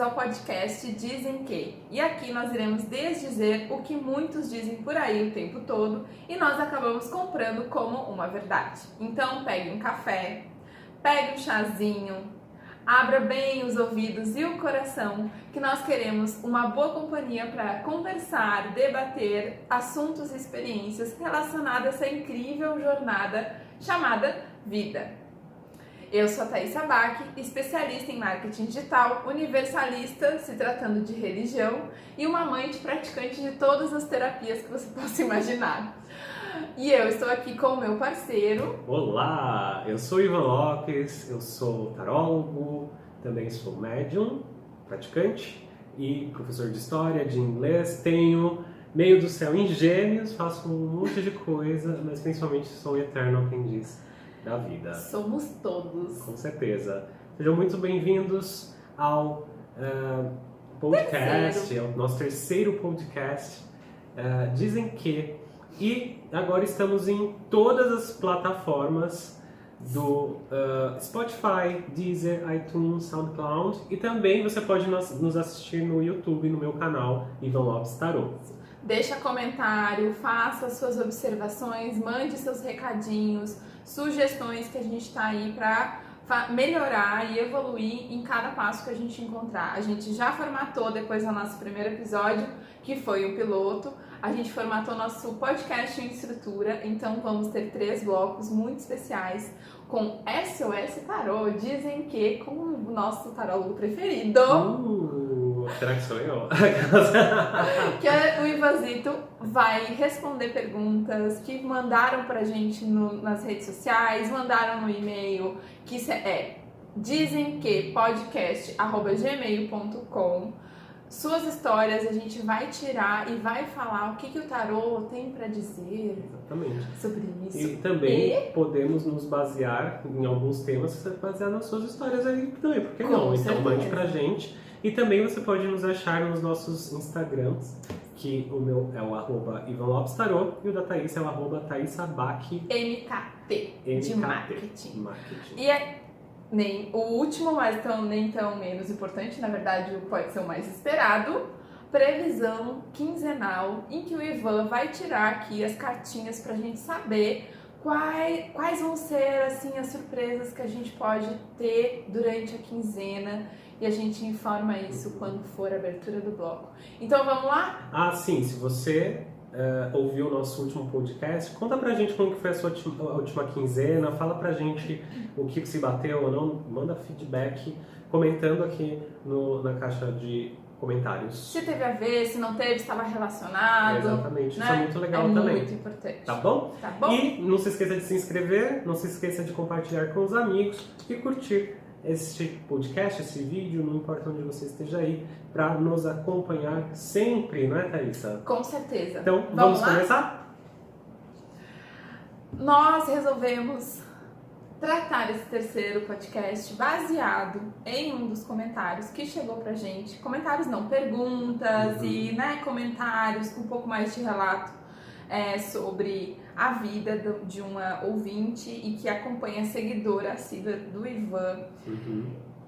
bem-vindos ao podcast Dizem Que. E aqui nós iremos desdizer o que muitos dizem por aí o tempo todo e nós acabamos comprando como uma verdade. Então pegue um café, pegue um chazinho, abra bem os ouvidos e o coração, que nós queremos uma boa companhia para conversar, debater assuntos e experiências relacionadas a essa incrível jornada chamada vida. Eu sou a Thaisa Bach, especialista em marketing digital, universalista, se tratando de religião, e uma amante praticante de todas as terapias que você possa imaginar. E eu estou aqui com o meu parceiro. Olá, eu sou Ivan Lopes, eu sou tarólogo, também sou médium, praticante e professor de história, de inglês. Tenho meio do céu em Gêmeos, faço um monte de coisa, mas principalmente sou um eterno aprendiz da vida. Somos todos. Com certeza. Sejam muito bem-vindos ao podcast, ao nosso terceiro podcast, Dizem Que. E agora estamos em todas as plataformas do Spotify, Deezer, iTunes, SoundCloud. E também você pode nos assistir no YouTube, no meu canal, Ivan Lopes Tarot. Deixa comentário, faça suas observações, mande seus recadinhos, sugestões, que a gente está aí para melhorar e evoluir em cada passo que a gente encontrar. A gente já formatou, depois do nosso primeiro episódio, que foi o piloto, a gente formatou nosso podcast em estrutura, então vamos ter 3 blocos muito especiais com SOS Tarô, Dizem Que, com o nosso tarólogo preferido. Será que sou eu? Que o Ivanzito vai responder perguntas que mandaram pra gente nas redes sociais, mandaram no e-mail, que é dizemquepodcast@gmail.com. Suas histórias a gente vai tirar e vai falar o que o tarô tem pra dizer. Exatamente. Sobre isso. E também podemos nos basear em alguns temas, você basear nas suas histórias aí também, por que não? Então mande pra gente. E também você pode nos achar nos nossos Instagrams, que o meu é o @IvanLopesTarot e o da Thaís é o @ThaisAbach. MKT, de marketing. E nem o último, mas nem tão menos importante, na verdade pode ser o mais esperado, previsão quinzenal, em que o Ivan vai tirar aqui as cartinhas pra gente saber quais vão ser assim as surpresas que a gente pode ter durante a quinzena. E a gente informa isso quando for a abertura do bloco. Então vamos lá? Ah, sim. Se você ouviu o nosso último podcast, conta pra gente como que foi a sua última quinzena, fala pra gente o que se bateu ou não, manda feedback comentando aqui na caixa de comentários. Se teve a ver, se não teve, estava relacionado. Exatamente, né? Isso é muito legal também. É também. muito importante. Tá bom? Tá bom? E não se esqueça de se inscrever, não se esqueça de compartilhar com os amigos e curtir este podcast, esse vídeo, não importa onde você esteja aí, para nos acompanhar sempre, não é, Thaisa? Com certeza. Então, vamos começar? Nós resolvemos tratar esse terceiro podcast baseado em um dos comentários que chegou pra gente. Comentários não, perguntas e comentários com um pouco mais de relato sobre a vida de uma ouvinte e que acompanha a seguidora assídua do Ivan,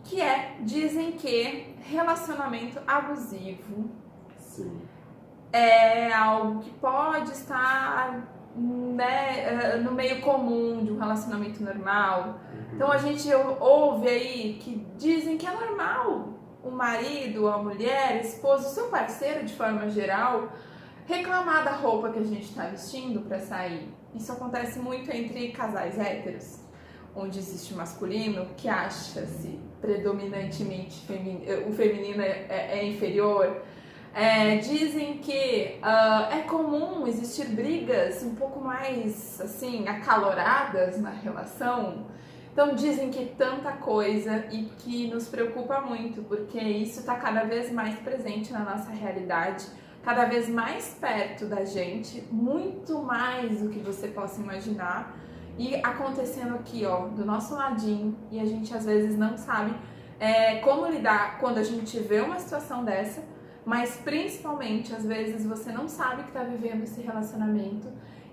que dizem que relacionamento abusivo é algo que pode estar no meio comum de um relacionamento normal. Então a gente ouve aí que dizem que é normal o marido, a mulher, a esposa, o seu parceiro de forma geral reclamar da roupa que a gente está vestindo para sair. Isso acontece muito entre casais héteros, onde existe o masculino que acha-se predominantemente o feminino é inferior. Dizem que é comum existir brigas um pouco mais assim acaloradas na relação. Então dizem que tanta coisa e que nos preocupa muito, porque isso está cada vez mais presente na nossa realidade, cada vez mais perto da gente, muito mais do que você possa imaginar, e acontecendo aqui, do nosso ladinho, e a gente às vezes não sabe como lidar quando a gente vê uma situação dessa, mas principalmente às vezes você não sabe que está vivendo esse relacionamento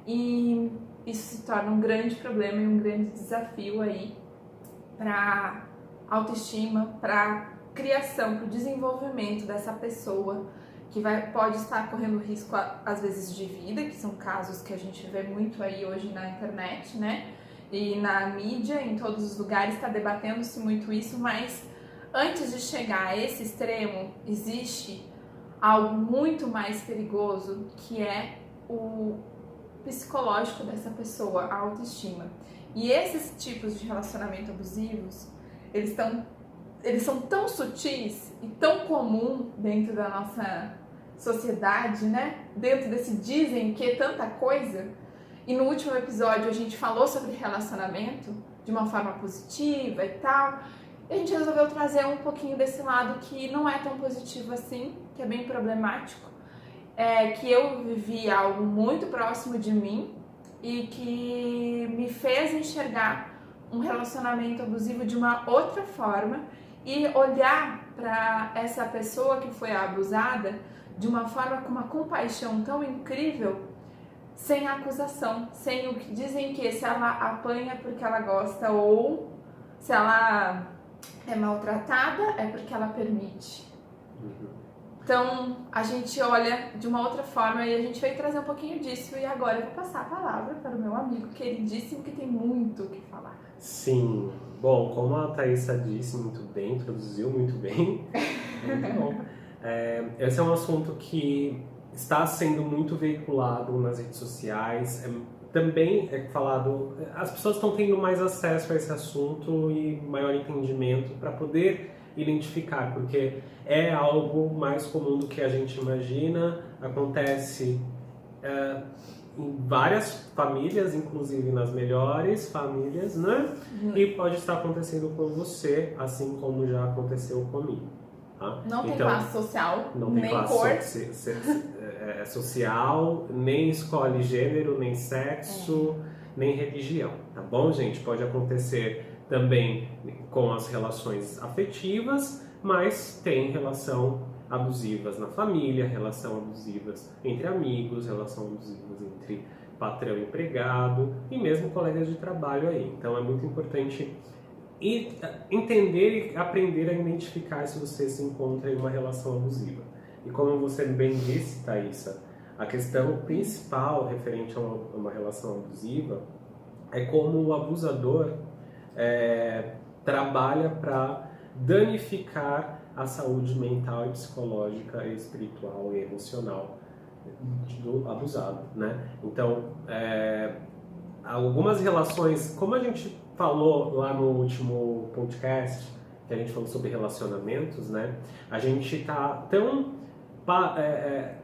e isso se torna um grande problema e um grande desafio aí para autoestima, para criação, para o desenvolvimento dessa pessoa que pode estar correndo risco, às vezes, de vida, que são casos que a gente vê muito aí hoje na internet, né? E na mídia, em todos os lugares, está debatendo-se muito isso, mas antes de chegar a esse extremo, existe algo muito mais perigoso, que é o psicológico dessa pessoa, a autoestima. E esses tipos de relacionamento abusivos, eles são tão sutis e tão comum dentro da nossa sociedade, né? Dentro desse dizem que tanta coisa. E no último episódio a gente falou sobre relacionamento de uma forma positiva e tal. E a gente resolveu trazer um pouquinho desse lado que não é tão positivo assim, que é bem problemático. Que eu vivi algo muito próximo de mim e que me fez enxergar um relacionamento abusivo de uma outra forma e olhar para essa pessoa que foi abusada de uma forma com uma compaixão tão incrível, sem acusação, sem o que dizem que se ela apanha porque ela gosta ou se ela é maltratada é porque ela permite. Então, a gente olha de uma outra forma e a gente veio trazer um pouquinho disso. E agora eu vou passar a palavra para o meu amigo queridíssimo, que tem muito o que falar. Sim. Bom, como a Thaísa disse muito bem, introduziu muito bem, muito bom. Esse é um assunto que está sendo muito veiculado nas redes sociais. Também é falado, as pessoas estão tendo mais acesso a esse assunto e maior entendimento para poder identificar, porque é algo mais comum do que a gente imagina, acontece em várias famílias, inclusive nas melhores famílias, né? E pode estar acontecendo com você, assim como já aconteceu comigo. Tá? Não tem classe social, não tem nem classe cor. social, nem escolhe gênero, nem sexo, nem religião, tá bom, gente? Pode acontecer também com as relações afetivas, mas tem relação abusivas na família, relação abusivas entre amigos, relação abusivas entre patrão e empregado e mesmo colegas de trabalho aí. Então é muito importante entender e aprender a identificar se você se encontra em uma relação abusiva. E como você bem disse, Thaísa, a questão principal referente a uma relação abusiva é como o abusador trabalha para danificar a saúde mental e psicológica, e espiritual e emocional do abusado, né? Então, algumas relações, como a gente falou lá no último podcast, que a gente falou sobre relacionamentos, né? A gente está tão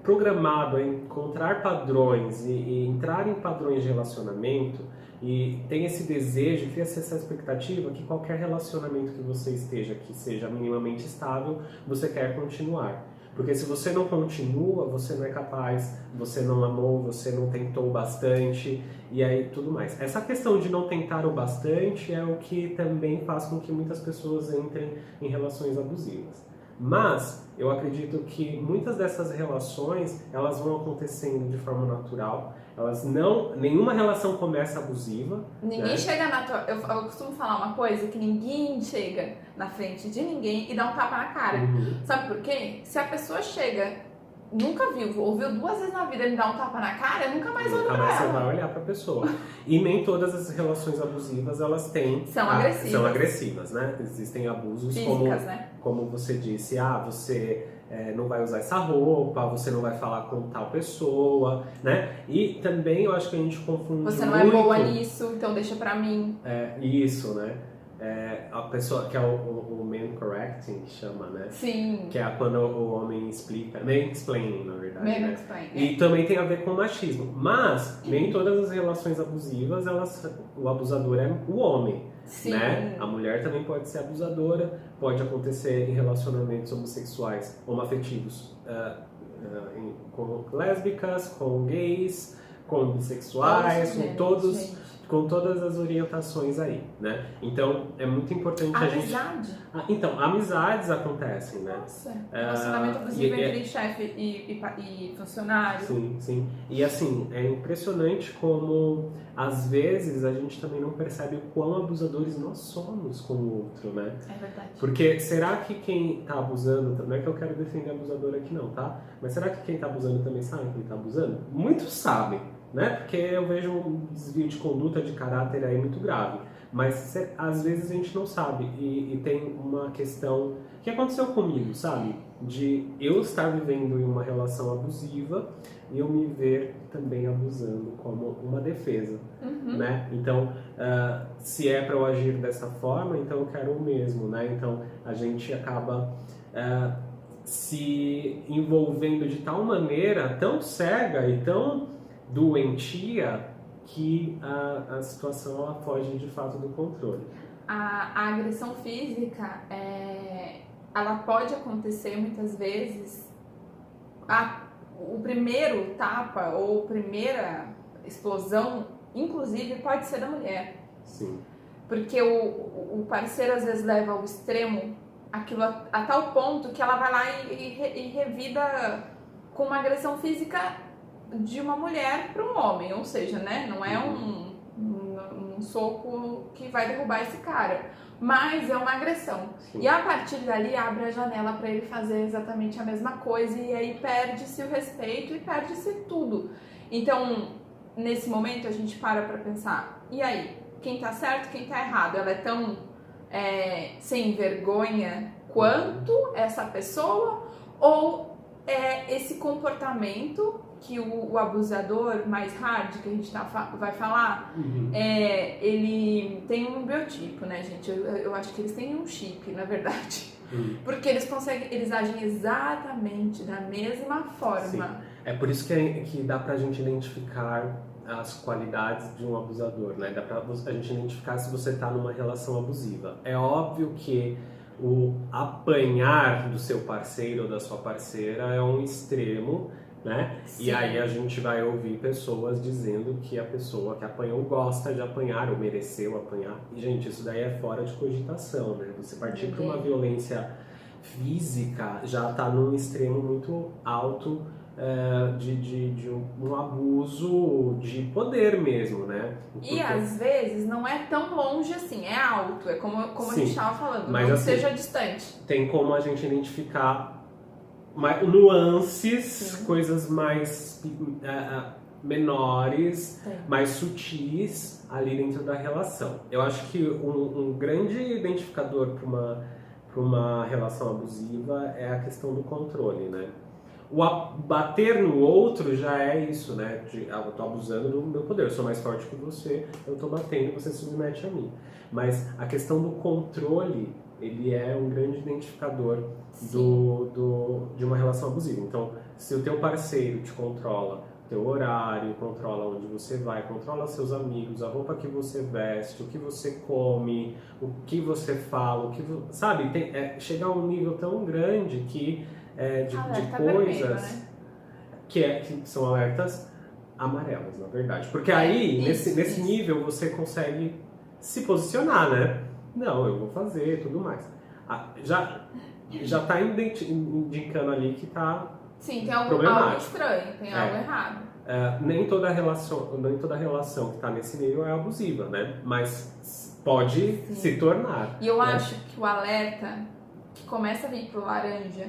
programado a encontrar padrões e entrar em padrões de relacionamento e tem esse desejo, cria-se essa expectativa que qualquer relacionamento que você esteja, que seja minimamente estável, você quer continuar. Porque se você não continua, você não é capaz, você não amou, você não tentou bastante e aí tudo mais. Essa questão de não tentar o bastante é o que também faz com que muitas pessoas entrem em relações abusivas. Mas eu acredito que muitas dessas relações, elas vão acontecendo de forma natural. Nenhuma relação começa abusiva. Ninguém né? chega na tua... Eu costumo falar uma coisa, que ninguém chega na frente de ninguém e dá um tapa na cara. Sabe por quê? Se a pessoa chega, nunca viu, ouviu 2 vezes na vida e me dá um tapa na cara, nunca mais olha pra ela. Você vai olhar pra pessoa. E nem todas as relações abusivas, elas São agressivas. São agressivas, né? Existem abusos físicas, né? Como você disse, você não vai usar essa roupa, você não vai falar com tal pessoa, né? E também eu acho que a gente confunde Você não muito... é boa nisso, então deixa pra mim. Isso, né? A pessoa que é o man correcting, que chama, né? Sim. Que é quando o homem explica, mansplaining, na verdade, né? Mansplaining. E também tem a ver com machismo. Mas nem todas as relações abusivas, o abusador é o homem. Sim. Né? A mulher também pode ser abusadora, pode acontecer em relacionamentos homossexuais, homoafetivos, com lésbicas, com gays, com bissexuais, com com todas as orientações aí, né? Então, é muito importante a gente... Amizade? Então, amizades acontecem, né? Nossa, relacionamento abusivo entre chefe e funcionário. Sim, sim. E assim, é impressionante como às vezes a gente também não percebe o quão abusadores nós somos com o outro, né? É verdade. Porque será que quem tá abusando, não é que eu quero defender abusador aqui não, tá? Mas será que quem tá abusando também sabe que ele tá abusando? Muitos sabem, né? Porque eu vejo um desvio de conduta, de caráter aí muito grave. Mas às vezes a gente não sabe. E tem uma questão que aconteceu comigo, sabe? De eu estar vivendo em uma relação abusiva e eu me ver também abusando como uma defesa, né? Então, se é para eu agir dessa forma, então eu quero o mesmo, né? Então, a gente acaba se envolvendo de tal maneira, tão cega e tão doentia, que a situação ela foge de fato do controle. A agressão física, ela pode acontecer muitas vezes, o primeiro tapa ou primeira explosão, inclusive, pode ser da mulher. Sim. Porque o parceiro às vezes leva ao extremo aquilo a tal ponto que ela vai lá e revida com uma agressão física de uma mulher para um homem, ou seja, né, não é um soco que vai derrubar esse cara, mas é uma agressão. Sim. E a partir dali abre a janela para ele fazer exatamente a mesma coisa e aí perde-se o respeito e perde-se tudo. Então, nesse momento a gente para pensar, e aí, quem tá certo, quem tá errado? Ela é tão sem vergonha quanto essa pessoa, ou esse comportamento que o abusador mais hard, que a gente vai falar, ele tem um biotipo, né, gente? Eu acho que eles têm um chip, na verdade. Porque eles agem exatamente da mesma forma. Sim. É por isso que dá pra gente identificar as qualidades de um abusador, né? Dá pra a gente identificar se você tá numa relação abusiva. É óbvio que o apanhar do seu parceiro ou da sua parceira é um extremo, né? Sim. E aí a gente vai ouvir pessoas dizendo que a pessoa que apanhou gosta de apanhar ou mereceu apanhar. E, gente, isso daí é fora de cogitação, né? Você partir para uma violência física já está num extremo muito alto de um abuso de poder mesmo, né? Porque... E às vezes não é tão longe assim, é alto, é como a gente estava falando, mas, não assim, seja distante. Tem como a gente identificar nuances, Sim. Coisas mais menores, Sim. Mais sutis ali dentro da relação. Eu acho que um grande identificador para uma relação abusiva é a questão do controle, né? O bater no outro já é isso, né? Eu tô abusando do meu poder, eu sou mais forte que você, eu tô batendo, você se submete a mim. Mas a questão do controle, ele é um grande identificador de uma relação abusiva. Então, se o teu parceiro te controla o teu horário, controla onde você vai, controla seus amigos, a roupa que você veste, o que você come, o que você fala, sabe? Chega a um nível tão grande que de coisas né? que são alertas amarelas, na verdade. Porque aí, nesse nível, você consegue se posicionar, né? Não, eu vou fazer, tudo mais. Já está indicando ali que está Sim, tem algo estranho, tem algo errado. Nem toda relação que está nesse nível é abusiva, né? Mas pode se tornar. E eu acho que o alerta que começa a vir pro laranja,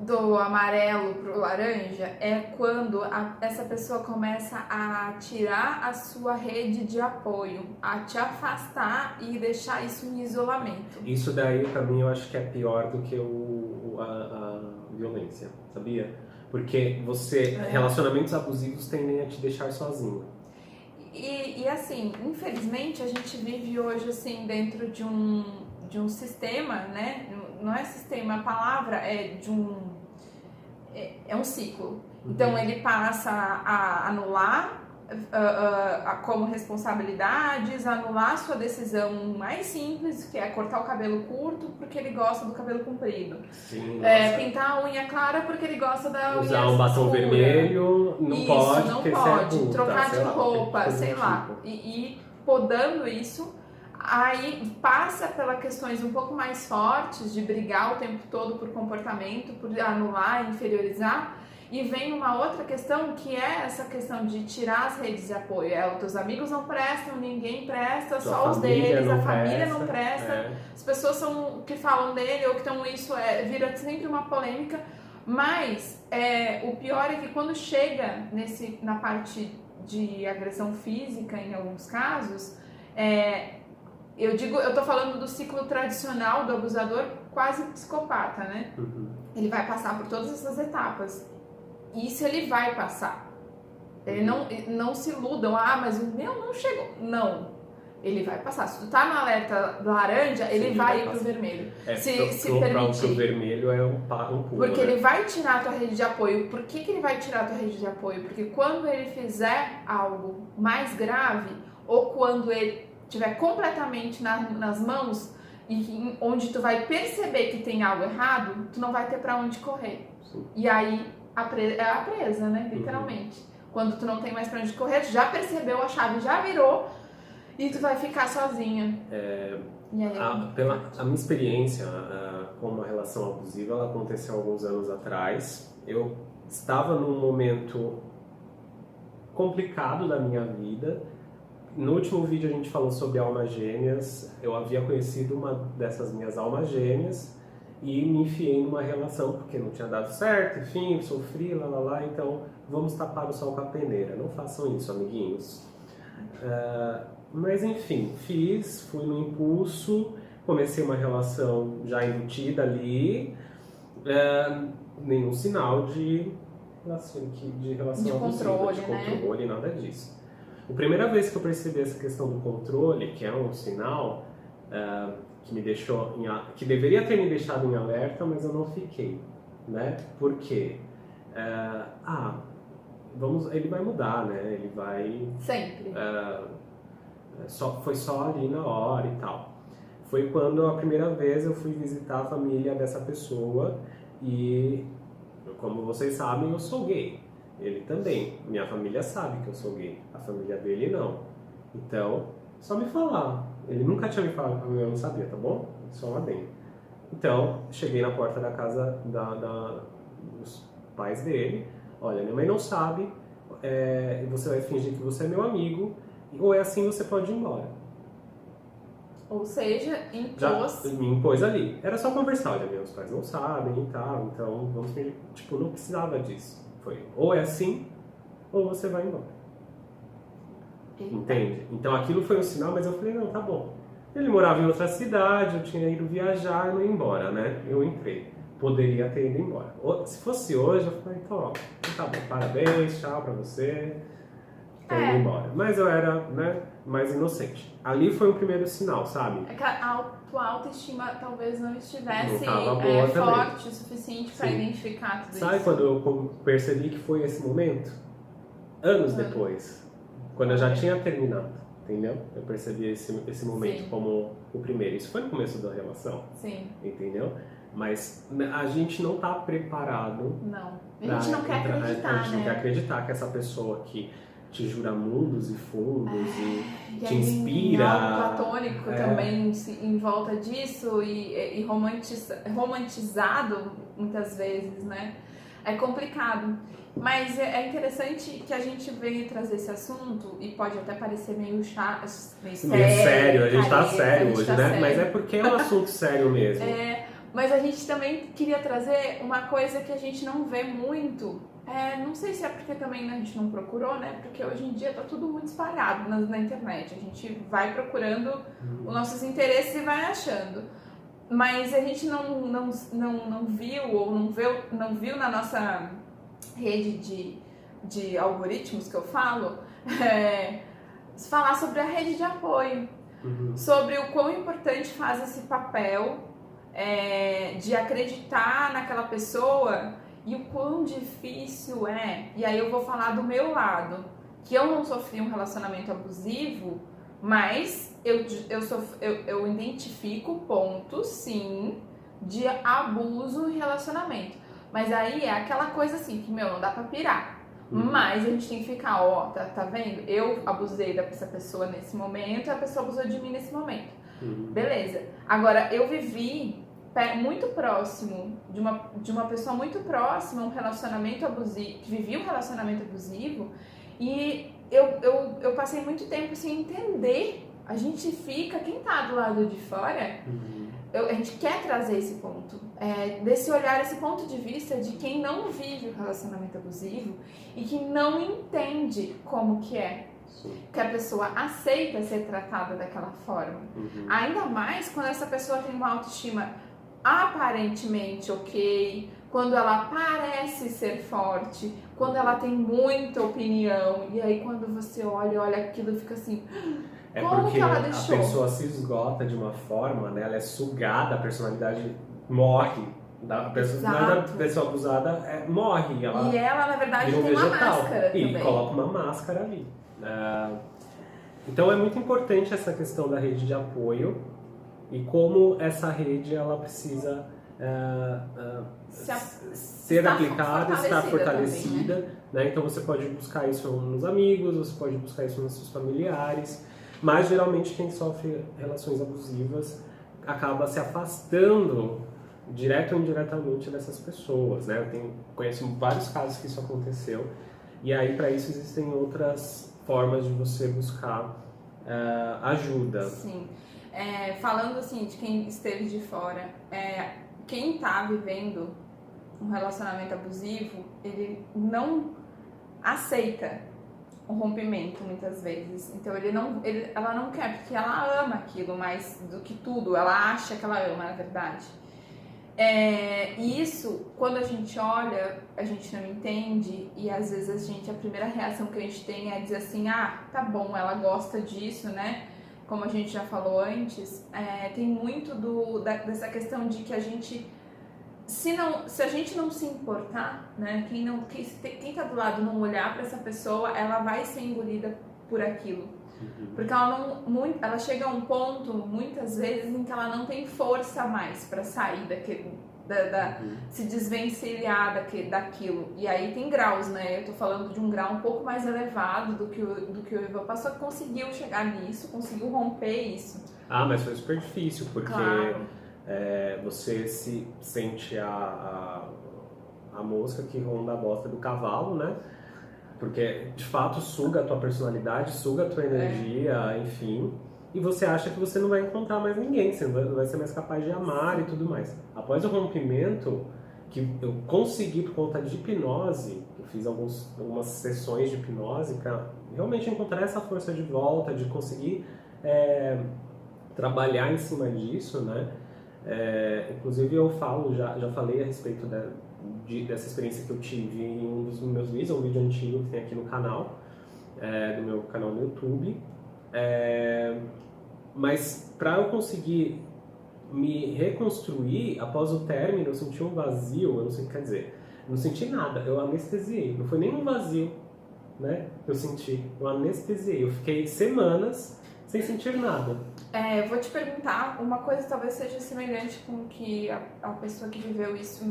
do amarelo pro laranja, é quando essa pessoa começa a tirar a sua rede de apoio, a te afastar e deixar isso em isolamento. Isso daí, pra mim, eu acho que é pior do que a violência, sabia? Porque relacionamentos abusivos tendem a te deixar sozinho. E assim, infelizmente, a gente vive hoje assim dentro de um sistema, né? Não é sistema, a palavra é um ciclo. Então ele passa a anular como responsabilidades, anular sua decisão mais simples, que é cortar o cabelo curto porque ele gosta do cabelo comprido. Sim, Pintar a unha clara porque ele gosta da unha usar um batom escura. vermelho, não Isso, pode, não porque pode. você é adulta, Trocar de sei lá, roupa, coisa do sei lá. tipo. E podando isso, aí passa pelas questões um pouco mais fortes de brigar o tempo todo por comportamento, por anular, inferiorizar. E vem uma outra questão que é essa questão de tirar as redes de apoio. Os teus amigos não prestam, ninguém presta, só os deles, a família não presta. As pessoas que falam dele ou que estão isso, vira sempre uma polêmica. Mas o pior é que quando chega na parte de agressão física, em alguns casos, eu tô falando do ciclo tradicional do abusador quase psicopata, né? Uhum. Ele vai passar por todas essas etapas. Isso ele vai passar. Ele não se iludam, mas o meu não chegou. Não. Ele vai passar. Se tu tá no alerta laranja, ele vai ir pro vermelho. Se permitir. Pro vermelho é um pulo. Porque ele vai tirar a tua rede de apoio. Por que ele vai tirar a tua rede de apoio? Porque quando ele fizer algo mais grave, ou quando ele estiver completamente nas mãos, e onde tu vai perceber que tem algo errado, tu não vai ter pra onde correr. Sim. E aí a presa, né? Literalmente. Quando tu não tem mais pra onde correr, tu já percebeu, a chave já virou e tu vai ficar sozinha. E aí, a minha experiência com uma relação abusiva, ela aconteceu alguns anos atrás. Eu estava num momento complicado da minha vida. No último vídeo a gente falou sobre almas gêmeas. Eu havia conhecido uma dessas minhas almas gêmeas e me enfiei numa relação porque não tinha dado certo, enfim, sofri, então vamos tapar o sol com a peneira. Não façam isso, amiguinhos. Mas enfim, fui no impulso, comecei uma relação já embutida ali, nenhum sinal de relação abusiva, de controle, nada disso. A primeira vez que eu percebi essa questão do controle, que é um sinal que me deixou que deveria ter me deixado em alerta, mas eu não fiquei, né? Por quê? Ele vai mudar, né? Ele vai... Sempre. Foi só ali na hora e tal. Foi quando a primeira vez eu fui visitar a família dessa pessoa e, como vocês sabem, eu sou gay. Ele também. Minha família sabe que eu sou gay. A família dele não. Então, só me falar. Ele nunca tinha me falado, eu não sabia, tá bom? Só lá dentro. Então, cheguei na porta da casa dos pais dele. Olha, minha mãe não sabe. Você vai fingir que você é meu amigo. Ou é assim, você pode ir embora. Ou seja, me impôs ali. Era só conversar. Olha, meus pais não sabem e tal. Então, vamos fingir. Tipo, não precisava disso. Foi ou é assim, ou você vai embora. Entende? Então aquilo foi um sinal, mas eu falei, não, tá bom. Ele morava em outra cidade, eu tinha ido viajar e não ia embora, né? Eu entrei. Poderia ter ido embora. Se fosse hoje, eu falei, então, tá bom, parabéns, tchau pra você. Tô indo embora. Mas eu era, né, mais inocente. Ali foi o primeiro sinal, sabe? É que a tua autoestima talvez não estivesse forte o suficiente para identificar tudo isso. Sabe quando eu percebi que foi esse momento? Anos depois. Quando eu já tinha terminado, entendeu? Eu percebi esse momento como o primeiro. Isso foi no começo da relação. Sim. Entendeu? Mas a gente não tá preparado. Não. A gente não quer acreditar, A gente não quer acreditar que essa pessoa que te jura mundos e fundos e te inspira. Algo platônico também em volta disso e romantizado muitas vezes, né? É complicado. Mas é interessante que a gente venha trazer esse assunto e pode até parecer meio chato, meio sério. A gente tá sério hoje, né? Sério. Mas é porque é um assunto sério mesmo. Mas a gente também queria trazer uma coisa que a gente não vê muito. Não sei se é porque também a gente não procurou, né? Porque hoje em dia tá tudo muito espalhado na internet. A gente vai procurando os nossos interesses e vai achando. Mas a gente não viu ou não viu na nossa rede de algoritmos que eu falo, falar sobre a rede de apoio, sobre o quão importante faz esse papel de acreditar naquela pessoa e o quão difícil é. E aí eu vou falar do meu lado, que eu não sofri um relacionamento abusivo, mas eu identifico pontos, sim, de abuso em relacionamento. Mas aí é aquela coisa assim, que, não dá pra pirar. Mas a gente tem que ficar, tá vendo? Eu abusei dessa pessoa nesse momento e a pessoa abusou de mim nesse momento. Beleza. Agora, eu vivi muito próximo de uma pessoa muito próxima, um relacionamento abusivo, que vivia um relacionamento abusivo, e eu passei muito tempo sem entender. A gente fica, quem tá do lado de fora, a gente quer trazer esse ponto, desse olhar, esse ponto de vista de quem não vive o relacionamento abusivo e que não entende como que é. Que a pessoa aceita ser tratada daquela forma. Ainda mais quando essa pessoa tem uma autoestima aparentemente ok, quando ela parece ser forte, quando ela tem muita opinião, e aí quando você olha aquilo e fica assim, como porque que ela deixou? A pessoa se esgota de uma forma, né? Ela é sugada, a personalidade morre. A pessoa abusada morre. E ela, na verdade, tem vegetal, uma máscara também. E coloca uma máscara ali. Então é muito importante essa questão da rede de apoio e como essa rede ela precisa ser aplicada, estar fortalecida. Também, né? Então você pode buscar isso nos amigos, você pode buscar isso nos seus familiares, mas geralmente quem sofre relações abusivas acaba se afastando direto ou indiretamente dessas pessoas, né? Eu conheço vários casos que isso aconteceu, e aí para isso existem outras formas de você buscar ajuda. Sim. Falando assim de quem esteve de fora, quem está vivendo um relacionamento abusivo, ele não aceita o rompimento muitas vezes. Então ela não quer, porque ela ama aquilo mais do que tudo, ela acha que ela ama, na verdade. E isso, quando a gente olha, a gente não entende, e às vezes a primeira reação que a gente tem é dizer assim, tá bom, ela gosta disso, né? Como a gente já falou antes, tem muito dessa questão de que a gente, se a gente não se importar, né? Quem tá do lado não olhar para essa pessoa, ela vai ser engolida por aquilo. Porque ela chega a um ponto, muitas vezes, em que ela não tem força mais para sair se desvencilhar daquilo. E aí tem graus, né? Eu tô falando de um grau um pouco mais elevado do que o Ivan passou, que conseguiu chegar nisso, conseguiu romper isso. Mas foi super difícil, porque claro. Você se sente a mosca que ronda a bosta do cavalo, né? Porque, de fato, suga a tua personalidade, suga a tua energia, enfim. E você acha que você não vai encontrar mais ninguém, você não vai ser mais capaz de amar e tudo mais. Após o rompimento, que eu consegui por conta de hipnose, eu fiz algumas sessões de hipnose para realmente encontrar essa força de volta, de conseguir trabalhar em cima disso, né? Inclusive eu já falei a respeito dessa experiência que eu tive em um dos meus vídeos, um vídeo antigo que tem aqui no canal, do meu canal no YouTube. Mas para eu conseguir me reconstruir após o término, eu senti um vazio, eu não sei o que quer dizer, não senti nada, eu anestesiei, não foi nem um vazio, né? Eu senti, eu anestesiei, eu fiquei semanas sem sentir nada. Vou te perguntar, uma coisa talvez seja semelhante com que a pessoa que viveu isso,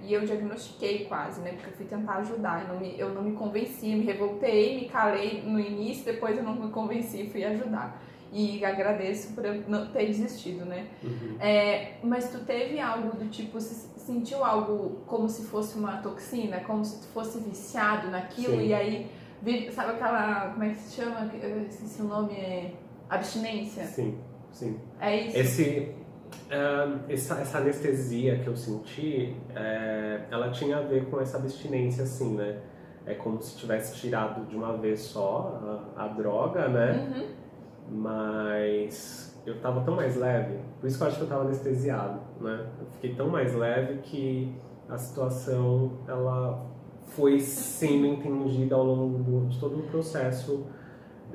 e eu diagnostiquei quase, né? Porque eu fui tentar ajudar, eu não me convenci, me revoltei, me calei no início, depois eu não me convenci, fui ajudar. E agradeço por eu não ter desistido, né? Mas tu teve algo do tipo, sentiu algo como se fosse uma toxina, como se tu fosse viciado naquilo? Sim. E aí, sabe aquela, como é que se chama? Eu esqueci o nome, abstinência? Sim, sim. É isso? Essa anestesia que eu senti, ela tinha a ver com essa abstinência, assim, né? É como se tivesse tirado de uma vez só a droga, né? Mas eu tava tão mais leve, por isso que eu acho que eu tava anestesiado, né? Eu fiquei tão mais leve que a situação, ela foi sendo entendida ao longo de todo o processo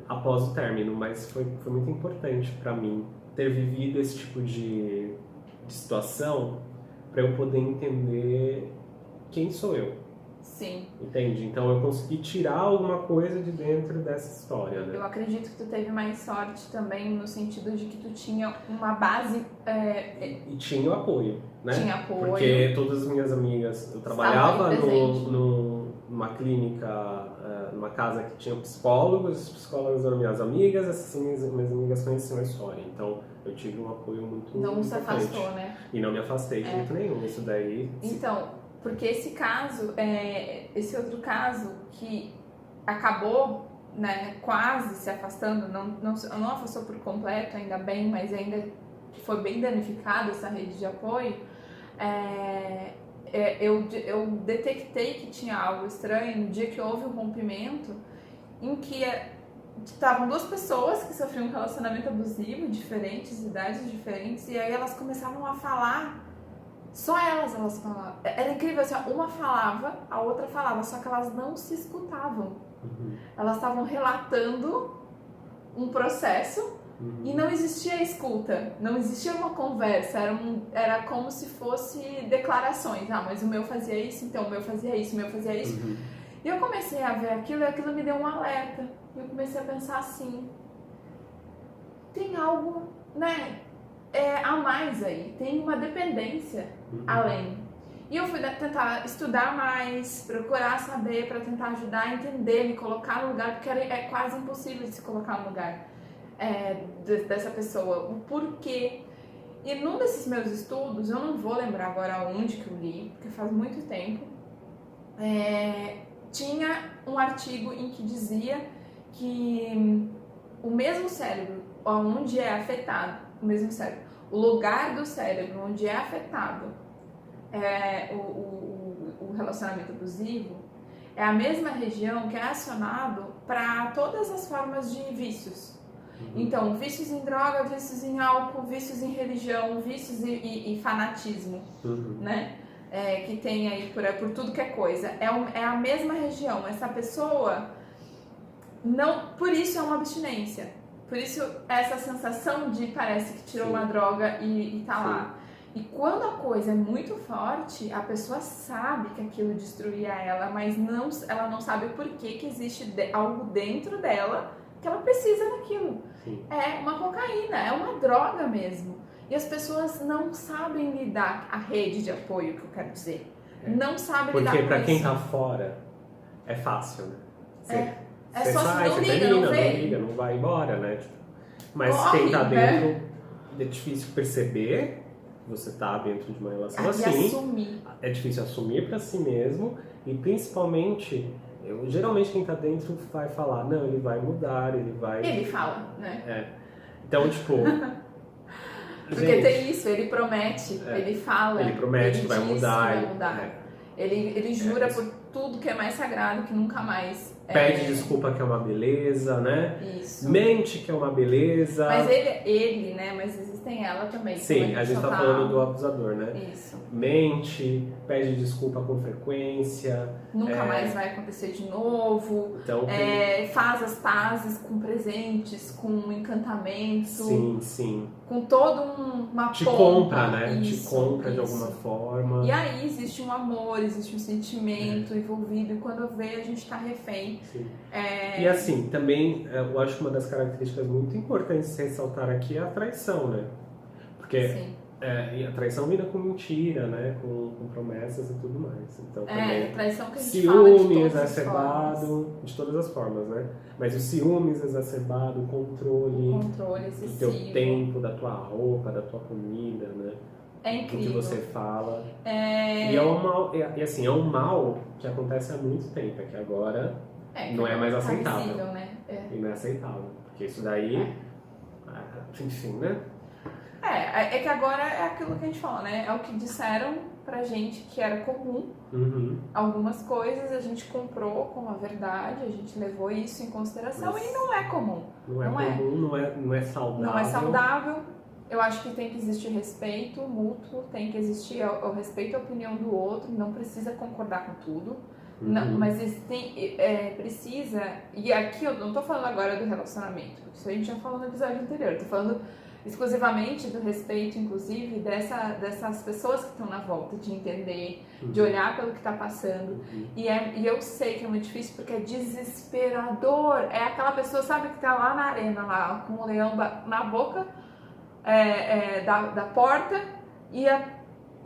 após o término, mas foi muito importante para mim ter vivido esse tipo de situação para eu poder entender quem sou eu. Sim. Entende? Então eu consegui tirar alguma coisa de dentro dessa história, né? Eu acredito que tu teve mais sorte também no sentido de que tu tinha uma base... E tinha o apoio, né? Tinha apoio. Porque todas as minhas amigas... Eu trabalhava presente. numa clínica, numa casa que tinha psicólogos, as psicólogas eram minhas amigas, essas minhas amigas conheciam a história. Então eu tive um apoio muito Não se importante. afastou, né? E não me afastei de jeito nenhum. Isso daí... Então, porque esse caso, esse outro caso que acabou, né, quase se afastando, não afastou por completo, ainda bem, mas ainda foi bem danificada essa rede de apoio, eu detectei que tinha algo estranho no dia que houve um rompimento em que estavam duas pessoas que sofriam um relacionamento abusivo, diferentes, idades diferentes, e aí elas começavam a falar, só elas falavam. Era incrível, assim, uma falava, a outra falava, só que elas não se escutavam. Elas estavam relatando um processo e não existia escuta, não existia uma conversa, era como se fosse declarações. Ah, mas o meu fazia isso, então o meu fazia isso, o meu fazia isso. E eu comecei a ver aquilo e aquilo me deu um alerta. E eu comecei a pensar assim, tem algo, né, a mais aí, tem uma dependência além. E eu fui tentar estudar mais, procurar saber para tentar ajudar a entender, me colocar no lugar, porque é quase impossível de se colocar no lugar dessa pessoa, o porquê. E num desses meus estudos, eu não vou lembrar agora onde que eu li, porque faz muito tempo, tinha um artigo em que dizia que o mesmo cérebro, onde é afetado, o mesmo cérebro, o lugar do cérebro onde é afetado o relacionamento abusivo, é a mesma região que é acionado para todas as formas de vícios. Então, vícios em droga, vícios em álcool, vícios em religião, vícios e fanatismo, né? Que tem aí por tudo que é coisa. É a mesma região. Essa pessoa, não, por isso é uma abstinência. Por isso essa sensação de parece que tirou uma droga e tá lá. E quando a coisa é muito forte, a pessoa sabe que aquilo destruía ela, mas ela não sabe por que existe algo dentro dela que ela precisa daquilo. É uma cocaína, é uma droga mesmo. E as pessoas não sabem lidar, a rede de apoio, que eu quero dizer, não sabem lidar com isso. Porque pra quem tá fora, é fácil, né? É só sai, não você liga, não vê. Não liga, não vai embora, né? Mas Corre, quem tá dentro, né? é difícil perceber que você tá dentro de uma relação E assim. assumir. É difícil assumir pra si mesmo e principalmente... geralmente quem tá dentro vai falar, não, ele vai mudar, ele vai... Ele fala, né? Então, tipo... Porque gente, tem isso, ele promete, ele fala, ele promete que vai diz mudar. que vai mudar. Ele jura por tudo que é mais sagrado que nunca mais... Pede desculpa que é uma beleza, né? Isso. Mente que é uma beleza. Mas ele, né? Mas existem ela também. Sim, a gente tá falando do abusador, né? Isso. Mente, pede desculpa com frequência. Nunca mais vai acontecer de novo. Então, faz as pazes com presentes, com encantamento. Sim. Com todo uma Te pompa. compra, né? Isso, Te compra de alguma forma. E aí existe um amor, existe um sentimento envolvido. E quando vê, a gente tá refém. Sim. E assim, também, eu acho que uma das características muito importantes de ressaltar aqui é a traição, né? Porque e a traição vira com mentira, né? Com promessas e tudo mais. Então, também, traição que a gente ciúme fala exacerbado, de todas as formas, né? Mas o ciúmes exacerbado, o controle do teu tempo, da tua roupa, da tua comida, né? É incrível. O que você fala. E é um mal, assim, é um mal que acontece há muito tempo, é que agora não é mais aceitável. Visível, né? E não é aceitável. Porque isso daí, enfim, né? É que agora é aquilo que a gente fala, né? É o que disseram pra gente que era comum. Algumas coisas a gente comprou como a verdade, a gente levou isso em consideração. Mas e não é comum. Não é comum, não é saudável. Não é saudável. Eu acho que tem que existir respeito mútuo, tem que existir o respeito à opinião do outro, não precisa concordar com tudo. Não, mas precisa, e aqui eu não tô falando agora do relacionamento, isso a gente já falou no episódio anterior, eu tô falando exclusivamente do respeito, inclusive, dessas pessoas que estão na volta, de entender, de olhar pelo que está passando. E eu sei que é muito difícil porque é desesperador. É aquela pessoa, sabe, que está lá na arena, lá com o leão na boca da porta e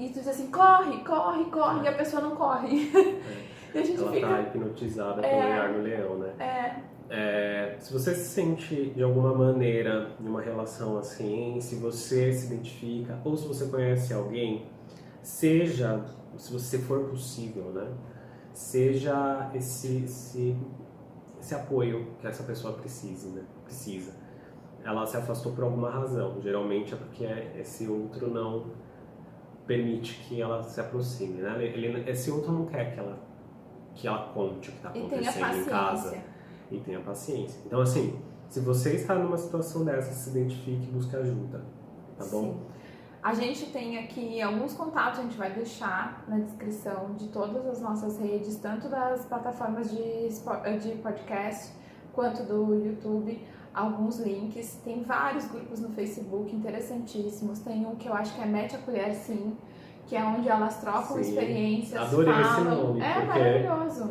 tu diz assim, corre, corre, corre, e a pessoa não corre. E a gente ela tá hipnotizada pelo olhar do leão, né? Se você se sente de alguma maneira em uma relação assim, se você se identifica ou se você conhece alguém, seja, se você for possível, né? Seja esse apoio que essa pessoa precisa. Ela se afastou por alguma razão, geralmente é porque esse outro não permite que ela se aproxime, né? Esse outro não quer que ela conte o que está acontecendo em casa. E tenha paciência. Então, assim, se você está numa situação dessa, se identifique e busque ajuda, tá bom? Sim. A gente tem aqui alguns contatos, a gente vai deixar na descrição de todas as nossas redes, tanto das plataformas de podcast quanto do YouTube, alguns links. Tem vários grupos no Facebook interessantíssimos. Tem um que eu acho que é Mete a Colher Sim, que é onde elas trocam experiências, adorei falam. Esse nome, é maravilhoso.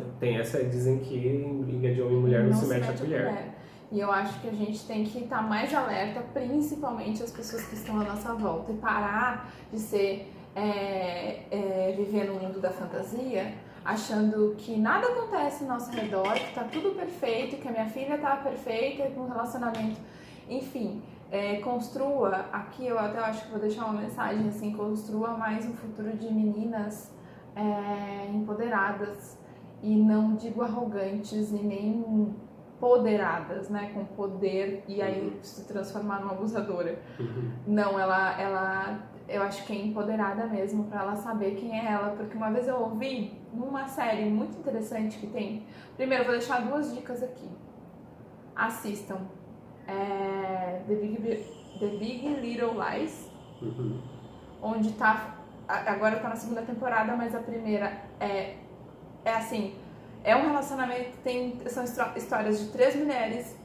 Dizem que em briga de homem e mulher não se mete a colher. E eu acho que a gente tem que estar mais alerta, principalmente as pessoas que estão à nossa volta, e parar de viver no mundo da fantasia, achando que nada acontece ao nosso redor, que tá tudo perfeito, que a minha filha tá perfeita, com um relacionamento, enfim. Construa, aqui eu até acho que vou deixar uma mensagem assim, construa mais um futuro de meninas empoderadas e não digo arrogantes e nem poderadas, né, com poder e aí se transformar numa abusadora. Não, ela eu acho que é empoderada mesmo para ela saber quem é ela, porque uma vez eu ouvi numa série muito interessante que tem. Primeiro, eu vou deixar 2 dicas aqui. Assistam. The Big Little Lies, onde agora tá na 2ª temporada, mas a primeira é assim, é um relacionamento, são histórias de 3 mulheres,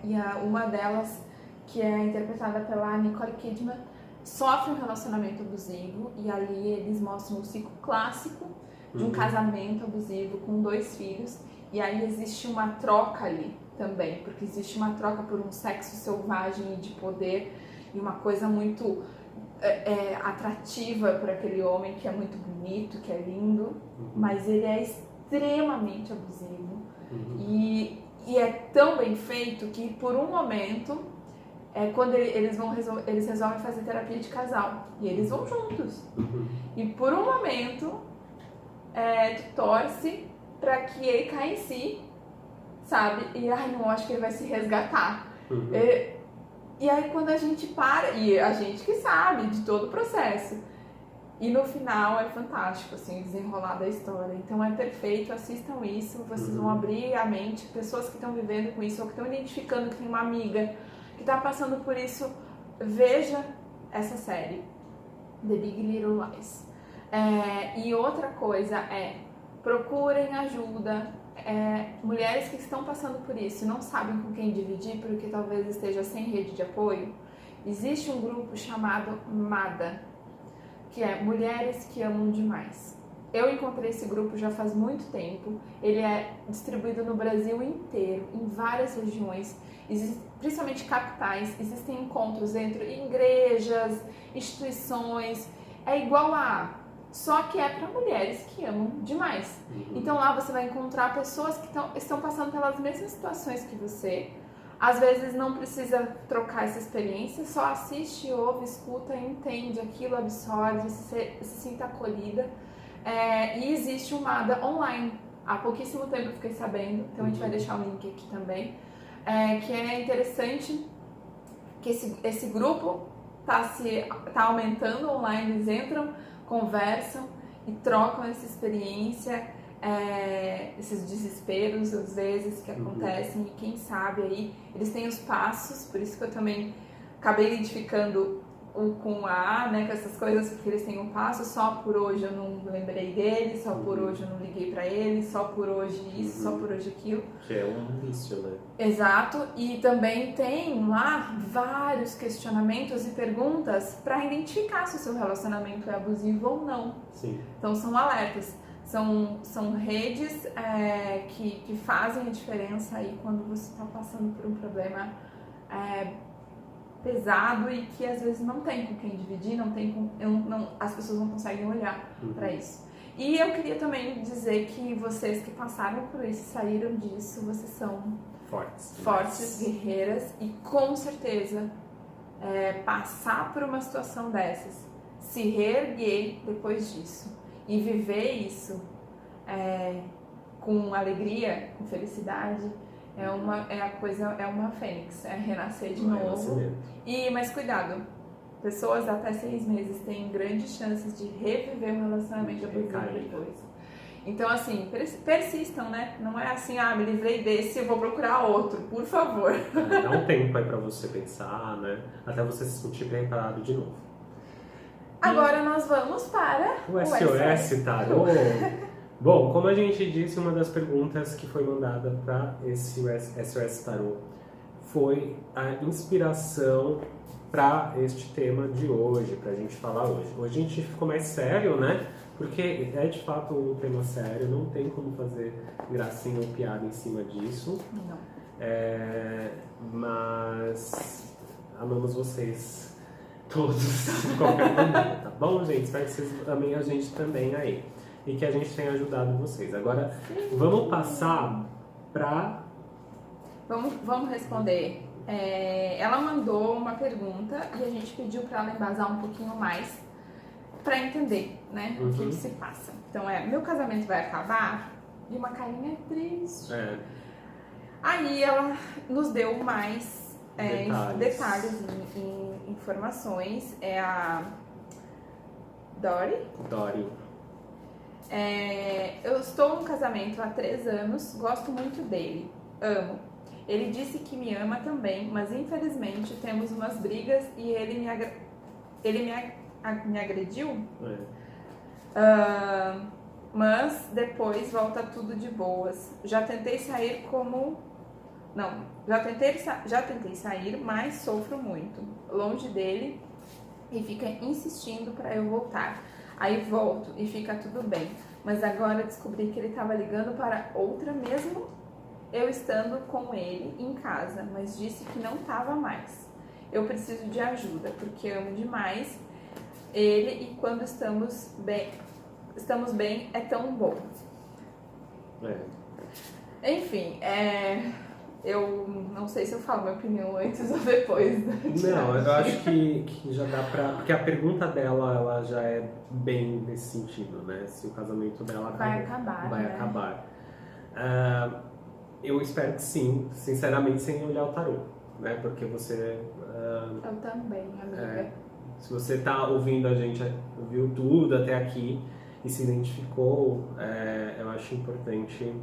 e uma delas, que é interpretada pela Nicole Kidman, sofre um relacionamento abusivo, e ali eles mostram um ciclo clássico de um casamento abusivo com 2 filhos, e aí existe uma troca ali também, porque existe uma troca por um sexo selvagem e de poder, e uma coisa muito atrativa para aquele homem que é muito bonito, que é lindo, mas ele é extremamente abusivo. E é tão bem feito que por um momento, quando eles resolvem fazer terapia de casal, e eles vão juntos. E por um momento, tu torce para que ele caia em si, sabe? E não, acho que ele vai se resgatar. E aí quando a gente para, e a gente que sabe de todo o processo, e no final é fantástico, assim, desenrolar da história. Então é perfeito, assistam isso, vocês vão abrir a mente, pessoas que estão vivendo com isso, ou que estão identificando que tem uma amiga que está passando por isso, veja essa série, The Big Little Lies. E outra coisa procurem ajuda. Mulheres que estão passando por isso e não sabem com quem dividir porque talvez esteja sem rede de apoio, existe um grupo chamado MADA, que é Mulheres que Amam Demais. Eu encontrei esse grupo já faz muito tempo, ele é distribuído no Brasil inteiro, em várias regiões, principalmente capitais, existem encontros entre igrejas, instituições, é igual só que é para mulheres que amam demais. Então lá você vai encontrar pessoas que estão passando pelas mesmas situações que você. Às vezes não precisa trocar essa experiência, só assiste, ouve, escuta, entende aquilo, absorve, se sinta acolhida. E existe um MADA online. Há pouquíssimo tempo eu fiquei sabendo, então a gente vai deixar o link aqui também. Que é interessante que esse grupo tá aumentando online, eles entram, conversam e trocam essa experiência, esses desesperos às vezes que acontecem, e quem sabe aí eles têm os passos, por isso que eu também acabei identificando o com a, né, com essas coisas, porque eles têm um passo, só por hoje eu não lembrei dele, só por hoje eu não liguei pra ele, só por hoje isso, só por hoje aquilo. Que é um vício, né? Exato, e também tem lá vários questionamentos e perguntas para identificar se o seu relacionamento é abusivo ou não. Sim. Então são alertas, são redes que fazem a diferença aí quando você está passando por um problema pesado e que às vezes não tem com quem dividir, as pessoas não conseguem olhar para isso. E eu queria também dizer que vocês que passaram por isso, saíram disso, vocês são fortes, guerreiras, e com certeza passar por uma situação dessas, se reerguer depois disso e viver isso com alegria, com felicidade, é uma fênix, é renascer de novo. Mas cuidado, pessoas até 6 meses têm grandes chances de reviver um relacionamento abusivo depois. Então, assim, persistam, né? Não é assim, me livrei desse, eu vou procurar outro, por favor. Dá um tempo aí pra você pensar, né? Até você se sentir preparado de novo. Agora nós vamos para o SOS Tarô. Bom, como a gente disse, uma das perguntas que foi mandada para esse SOS Tarô foi a inspiração para este tema de hoje, pra gente falar hoje. Hoje a gente ficou mais sério, né? Porque é de fato um tema sério, não tem como fazer gracinha ou piada em cima disso. Não. Mas amamos vocês todos de qualquer maneira, tá bom, gente? Espero que vocês amem a gente também aí. E que a gente tenha ajudado vocês. Agora, vamos passar pra... Vamos responder. Ela mandou uma pergunta e a gente pediu para ela embasar um pouquinho mais para entender, né, o que se passa. Então meu casamento vai acabar? E uma carinha triste. Aí ela nos deu mais detalhes e informações. É a Dori. Eu estou num casamento há 3 anos, gosto muito dele, amo. Ele disse que me ama também, mas infelizmente temos umas brigas e ele me agrediu. Mas depois volta tudo de boas. Já tentei sair, mas sofro muito longe dele e fica insistindo para eu voltar. Aí volto e fica tudo bem. Mas agora descobri que ele estava ligando para outra mesmo eu estando com ele em casa, mas disse que não estava mais. Eu preciso de ajuda, porque amo demais ele e quando estamos bem é tão bom. Enfim, eu não sei se eu falo minha opinião antes ou depois. Não, eu acho que já dá pra... Porque a pergunta dela, ela já é bem nesse sentido, né? Se o casamento dela vai acabar. Eu espero que sim, sinceramente, sem olhar o tarô, né? Porque você... eu também, amiga. Se você tá ouvindo a gente, ouviu tudo até aqui e se identificou, eu acho importante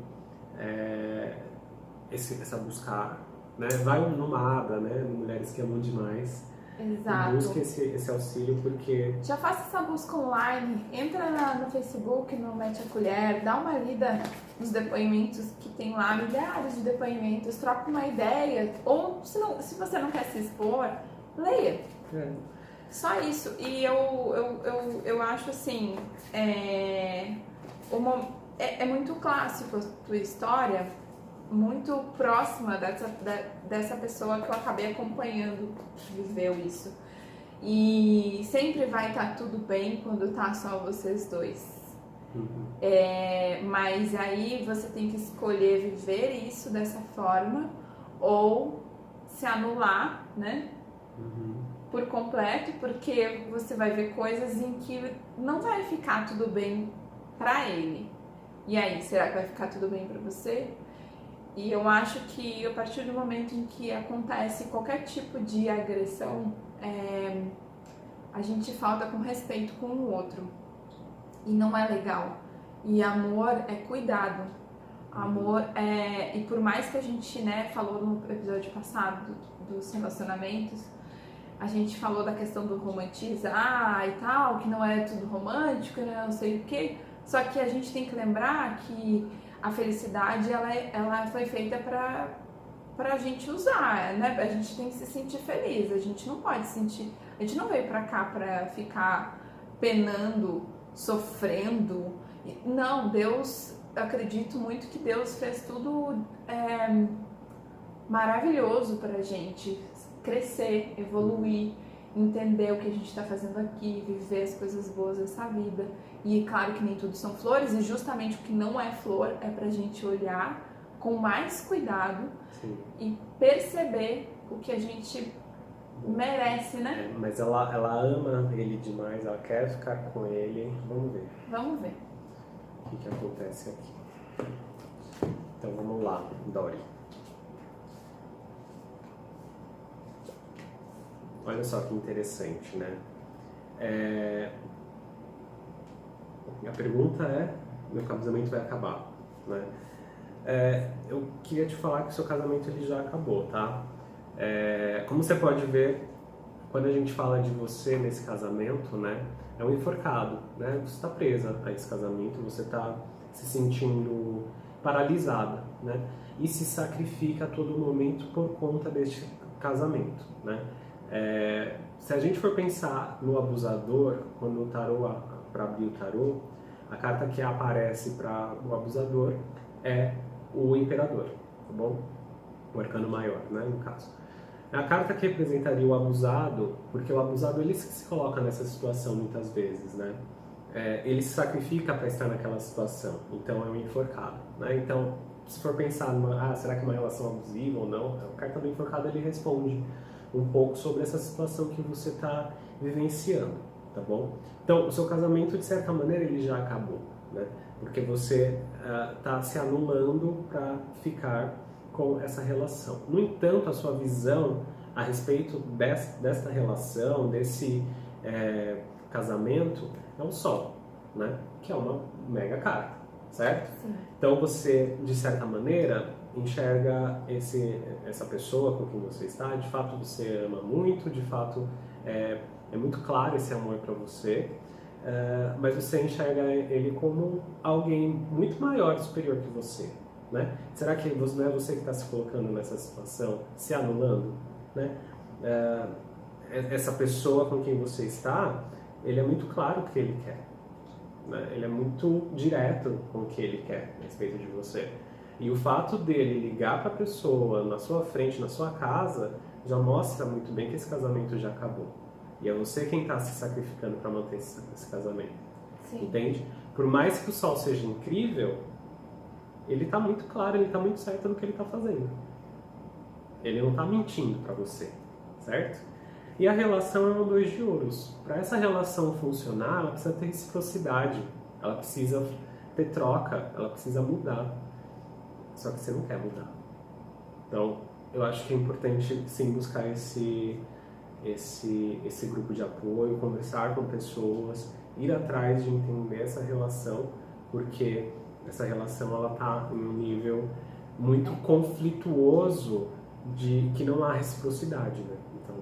essa buscar, né? Vai numa aba, né? Mulheres que amam demais. Exato. E busque esse auxílio, porque... Já faça essa busca online, entra no Facebook, no Mete a Colher, dá uma lida nos depoimentos que tem lá, milhares de depoimentos, troca uma ideia, ou se você não quer se expor, leia. Só isso. E eu acho assim, é muito clássico a tua história, muito próxima dessa pessoa que eu acabei acompanhando, que viveu isso. E sempre vai estar tudo bem quando tá só vocês dois. Mas aí você tem que escolher viver isso dessa forma ou se anular, né? Por completo, porque você vai ver coisas em que não vai ficar tudo bem pra ele. E aí, será que vai ficar tudo bem pra você? E eu acho que a partir do momento em que acontece qualquer tipo de agressão, a gente falta com respeito com o outro. E não é legal. E amor é cuidado. Amor e por mais que a gente, né, falou no episódio passado dos relacionamentos, a gente falou da questão do romantizar e tal, que não é tudo romântico, né, não sei o quê. Só que a gente tem que lembrar que a felicidade, ela foi feita pra gente usar, né? A gente tem que se sentir feliz, a gente não pode sentir... A gente não veio pra cá pra ficar penando, sofrendo. Não, Deus... Eu acredito muito que Deus fez tudo maravilhoso pra gente crescer, evoluir, entender o que a gente está fazendo aqui, viver as coisas boas dessa vida. E claro que nem tudo são flores, e justamente o que não é flor é pra gente olhar com mais cuidado. Sim. E perceber o que a gente merece, né? Mas ela ama ele demais, ela quer ficar com ele. Vamos ver. Vamos ver. O que acontece aqui. Então vamos lá, Dori. Olha só que interessante, né? A pergunta é, meu casamento vai acabar, né? Eu queria te falar que o seu casamento ele já acabou, tá? Como você pode ver, quando a gente fala de você nesse casamento, né? É um enforcado, né? Você está presa a esse casamento, você está se sentindo paralisada, né? E se sacrifica a todo momento por conta deste casamento, né? Se a gente for pensar no abusador, quando o tarô, para abrir o tarô, a carta que aparece para o abusador é o imperador, tá bom? O arcano maior, né, no caso. É a carta que representaria o abusado, porque o abusado ele se coloca nessa situação muitas vezes, né? Ele se sacrifica para estar naquela situação, então é um enforcado, né? Então, se for pensar será que é uma relação abusiva ou não, a carta do enforcado ele responde um pouco sobre essa situação que você está vivenciando, tá bom? Então, o seu casamento, de certa maneira, ele já acabou, né? Porque você está se anulando para ficar com essa relação. No entanto, a sua visão a respeito desta relação, desse casamento, é o Sol, né? Que é uma mega carta, certo? Sim. Então, você, de certa maneira, enxerga essa pessoa com quem você está, de fato você ama muito, de fato é muito claro esse amor para você, mas você enxerga ele como alguém muito maior, superior que você, né? Será que não é você que está se colocando nessa situação, se anulando, né? Essa pessoa com quem você está, ele é muito claro o que ele quer, né? Ele é muito direto com o que ele quer a respeito de você. E o fato dele ligar para a pessoa na sua frente, na sua casa, já mostra muito bem que esse casamento já acabou. E é você quem está se sacrificando para manter esse casamento. Sim. Entende? Por mais que o Sol seja incrível, ele está muito claro, ele está muito certo no que ele está fazendo. Ele não está mentindo para você, certo? E a relação é um 2 de ouros. Para essa relação funcionar, ela precisa ter reciprocidade, ela precisa ter troca, ela precisa mudar. Só que você não quer mudar. Então, eu acho que é importante, sim, buscar esse grupo de apoio, conversar com pessoas, ir atrás de entender essa relação, porque essa relação ela está em um nível muito conflituoso de que não há reciprocidade, né? Então,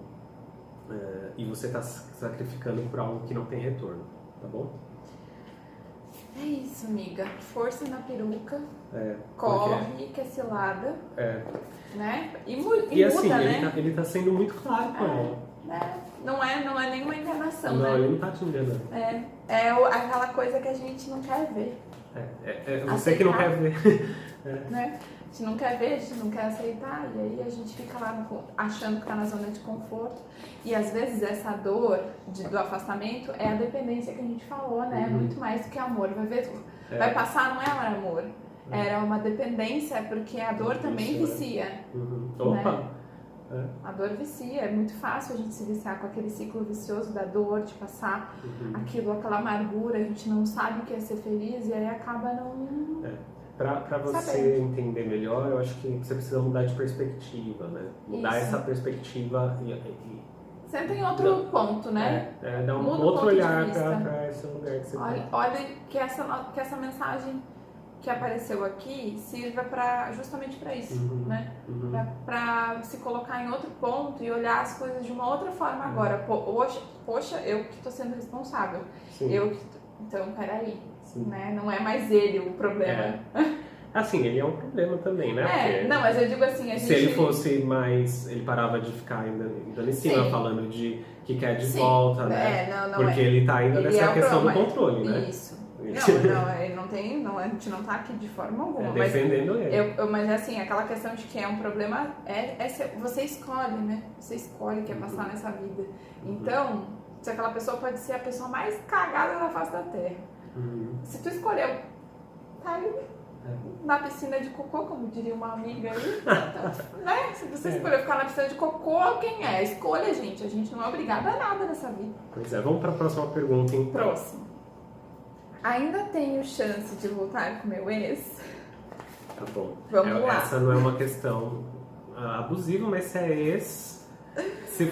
e você está sacrificando por algo que não tem retorno, tá bom? É isso, amiga. Força na peruca. Corre, que é cilada. Né? E assim, muda, né? Ele tá sendo muito claro com ela. Não é nenhuma enganação, não, né? Não, ele não tá te enganando. Aquela coisa que a gente não quer ver. Você aceitar, que não quer ver. Né? A gente não quer ver, a gente não quer aceitar, e aí a gente fica lá achando que tá na zona de conforto. E às vezes essa dor do afastamento é a dependência que a gente falou, né? Muito mais do que amor. Vai ver, vai passar, não era amor. Era uma dependência, porque a dor também vicia. Opa! Né? A dor vicia, é muito fácil a gente se viciar com aquele ciclo vicioso da dor, de passar aquela amargura, a gente não sabe o que é ser feliz e aí acaba não... Para você entender melhor, eu acho que você precisa mudar de perspectiva, né? Mudar essa perspectiva Senta em outro ponto, né? Dar um outro olhar para esse lugar que você tem. Olha que essa mensagem que apareceu aqui sirva justamente para isso, né? Para pra se colocar em outro ponto e olhar as coisas de uma outra forma agora. Poxa, eu que tô sendo responsável. Sim. Então, peraí, Sim. né? Não é mais ele o problema. Assim, ele é um problema também, né? Porque Não, mas eu digo assim, a gente... se ele fosse mais... Ele parava de ficar dando em cima, Sim. falando de que quer de Sim. volta, né? Não Porque é. ele tá ainda Ele nessa é o questão do problema. controle, né? Isso. Não, ele não tem... a gente não tá aqui de forma alguma. Defendendo ele. Mas assim, aquela questão de que é um problema... você escolhe, né? Você escolhe o que é passar nessa vida. Então, se aquela pessoa pode ser a pessoa mais cagada da face da Terra. Se tu escolheu, tá ali na piscina de cocô, como diria uma amiga aí, né? Se você escolheu ficar na piscina de cocô, quem é? Escolha, gente. A gente não é obrigada a nada nessa vida. Pois é, vamos para a próxima pergunta, então. Próximo. Ainda tenho chance de voltar com meu ex? Tá bom. Vamos lá. Essa não é uma questão abusiva, mas se é ex, se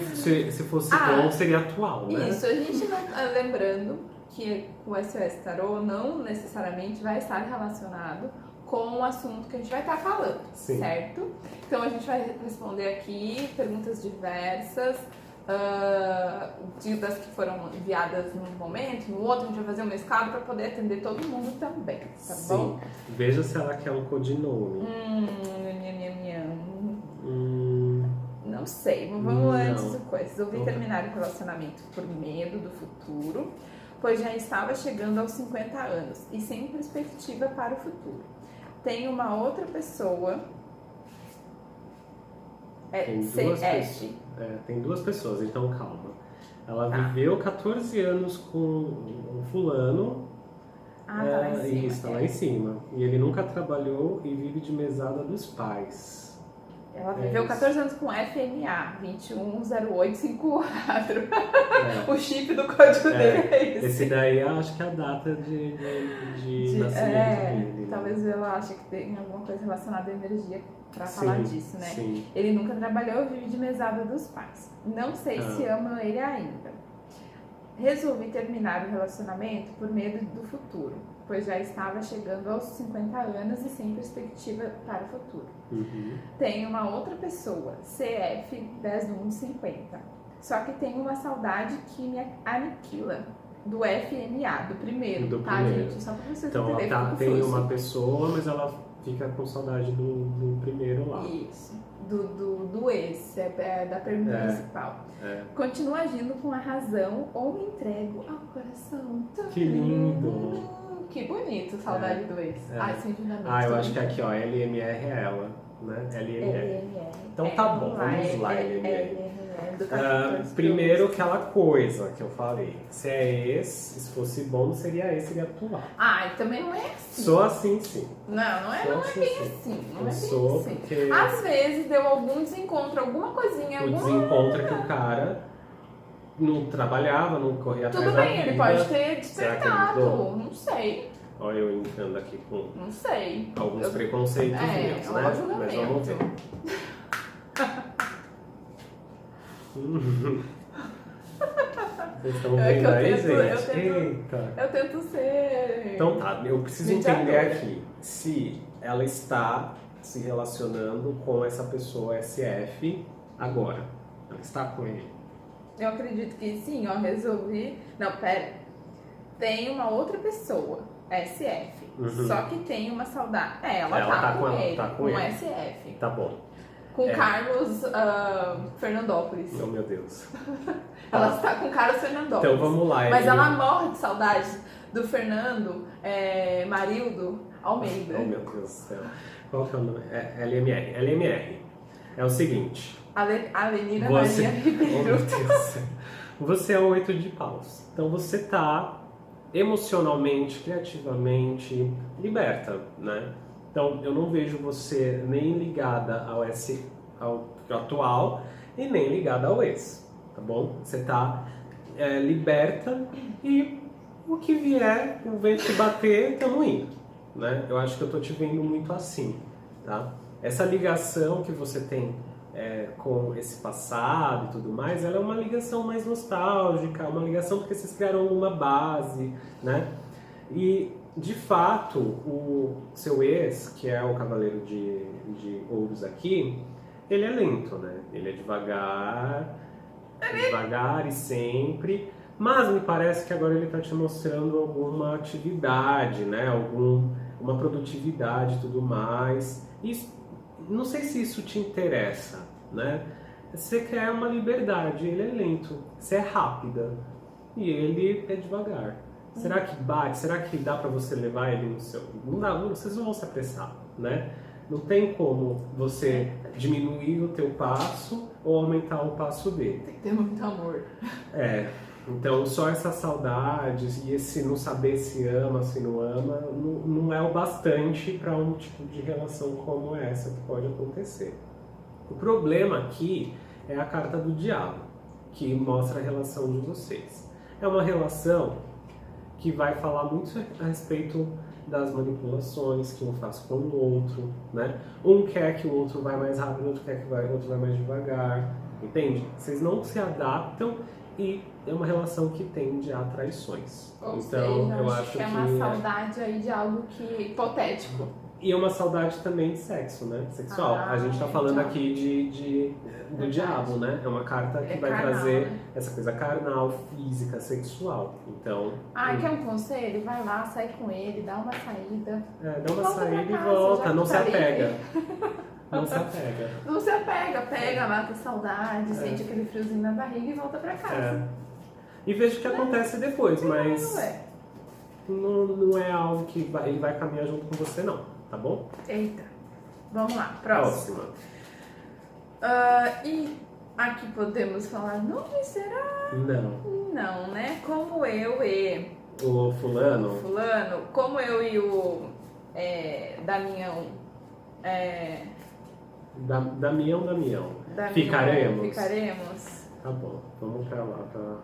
fosse bom, seria atual, né? Isso, a gente não tá lembrando que o SOS Tarô não necessariamente vai estar relacionado com o assunto que a gente vai estar falando, certo? Então a gente vai responder aqui perguntas diversas, das que foram enviadas num momento, no outro, a gente vai fazer um mesclado para poder atender todo mundo também, tá bom? Veja se ela quer um codinome. Não sei, vamos antes de coisas. Resolvi terminar o relacionamento por medo do futuro, pois já estava chegando aos 50 anos e sem perspectiva para o futuro. Tenho uma outra pessoa. Tem duas pessoas, então calma. Ela viveu 14 anos com um fulano. Tá lá em cima. Isso, tá lá em cima. E ele nunca trabalhou e vive de mesada dos pais. Ela viveu 14 anos com FMA, 210854. O chip do código dele é esse. Esse daí eu acho que é a data de nascimento dele. Talvez ela ache que tem alguma coisa relacionada à energia pra falar disso, né? Sim. Ele nunca trabalhou e vive de mesada dos pais. Não sei se amo ele ainda. Resolvi terminar o relacionamento por medo do futuro, pois já estava chegando aos 50 anos e sem perspectiva para o futuro. Tenho uma outra pessoa, CF 101150, só que tenho uma saudade que me aniquila, do FMA, do primeiro, primeiro. gente? Só pra vocês então entenderem. Ela tem uma pessoa, mas ela fica com saudade do primeiro lá. Isso. Do ex, da pergunta principal. Continuo agindo com a razão ou me entrego ao coração. Que lindo! Que bonito, saudade do ex. Ai, sem julgamento. Eu acho que aqui, ó, LMR é ela, né? LMR. Então tá bom, vamos lá, LMR. Primeiro aquela coisa que eu falei. Se é ex, se fosse bom, seria ex, seria atual. E também não é assim. Sou assim, sim. Não é bem assim. Não é bem assim. Porque às vezes deu algum desencontro, alguma coisinha. O desencontro é que o cara não trabalhava, não corria atrás da vida. Tudo bem, ele pode ter despertado, não sei. Olha eu entrando aqui com Não sei. alguns preconceitos meus, né? Mas vamos ver. Vocês estão vendo aí, gente? Eita! Eu tento ser... Então tá, eu preciso entender aqui se ela está se relacionando com essa pessoa SF agora. Ela está com ele. Eu acredito que sim, ó, resolvi... Não, pera. Tem uma outra pessoa, SF. Só que tem uma saudade... ela tá com ele, com SF. Tá bom. Com Carlos Fernandópolis. Oh, meu Deus. Ela está com Carlos Fernandópolis. Então vamos lá. Mas ela morre de saudade do Fernando Marildo Almeida. Oh, meu Deus do céu. Qual que é o nome? LMR. LMR. É o seguinte. Avenida Maria Ribeiro. Oh, meu Deus do céu. Você é o 8 de paus. Então você tá emocionalmente, criativamente liberta, né? Então, eu não vejo você nem ligada ao atual e nem ligada ao ex, tá bom? Você tá liberta e o que vier, o vento que bater, estamos indo, né? Eu acho que eu tô te vendo muito assim, tá? Essa ligação que você tem com esse passado e tudo mais, ela é uma ligação mais nostálgica, uma ligação porque vocês criaram alguma base, né? E de fato, o seu ex, que é o Cavaleiro de Ouros aqui, ele é lento, né? Ele é devagar e sempre, mas me parece que agora ele está te mostrando alguma atividade, né? Uma produtividade e tudo mais. E não sei se isso te interessa, né? Você quer uma liberdade, ele é lento, você é rápida e ele é devagar. Será que bate? Será que dá para você levar ele no seu... Não dá, vocês não vão se apressar, né? Não tem como você diminuir o teu passo ou aumentar o passo dele. Tem que ter muito amor. Então só essas saudades e esse não saber se ama, se não ama, não é o bastante para um tipo de relação como essa que pode acontecer. O problema aqui é a carta do diabo, que mostra a relação de vocês. É uma relação que vai falar muito a respeito das manipulações que um faz com o outro, né? Um quer que o outro vá mais rápido, outro quer que o outro vá mais devagar, entende? Vocês não se adaptam e é uma relação que tende a traições. Ou então, seja, eu acho que é uma saudade aí de algo que hipotético. E é uma saudade também de sexo, né? Sexual. A gente tá falando aqui do diabo, né? É uma carta que vai carnal, trazer né? essa coisa carnal, física, sexual. Então... Quer um conselho? Vai lá, sai com ele, dá uma saída. Dá uma saída e casa, volta. Não se tá apega. livre. Não se apega. Não se apega. Pega, mata a saudade, sente aquele friozinho na barriga e volta pra casa. E veja o que acontece depois, mas... Não é algo que ele vai caminhar junto com você, não. Tá bom? Eita. Vamos lá, próxima. E aqui podemos falar nome, será? Não, né? Como eu e... O fulano? Como eu e o Damião... Damião. Ficaremos? Ficaremos. Tá bom, vamos pra lá.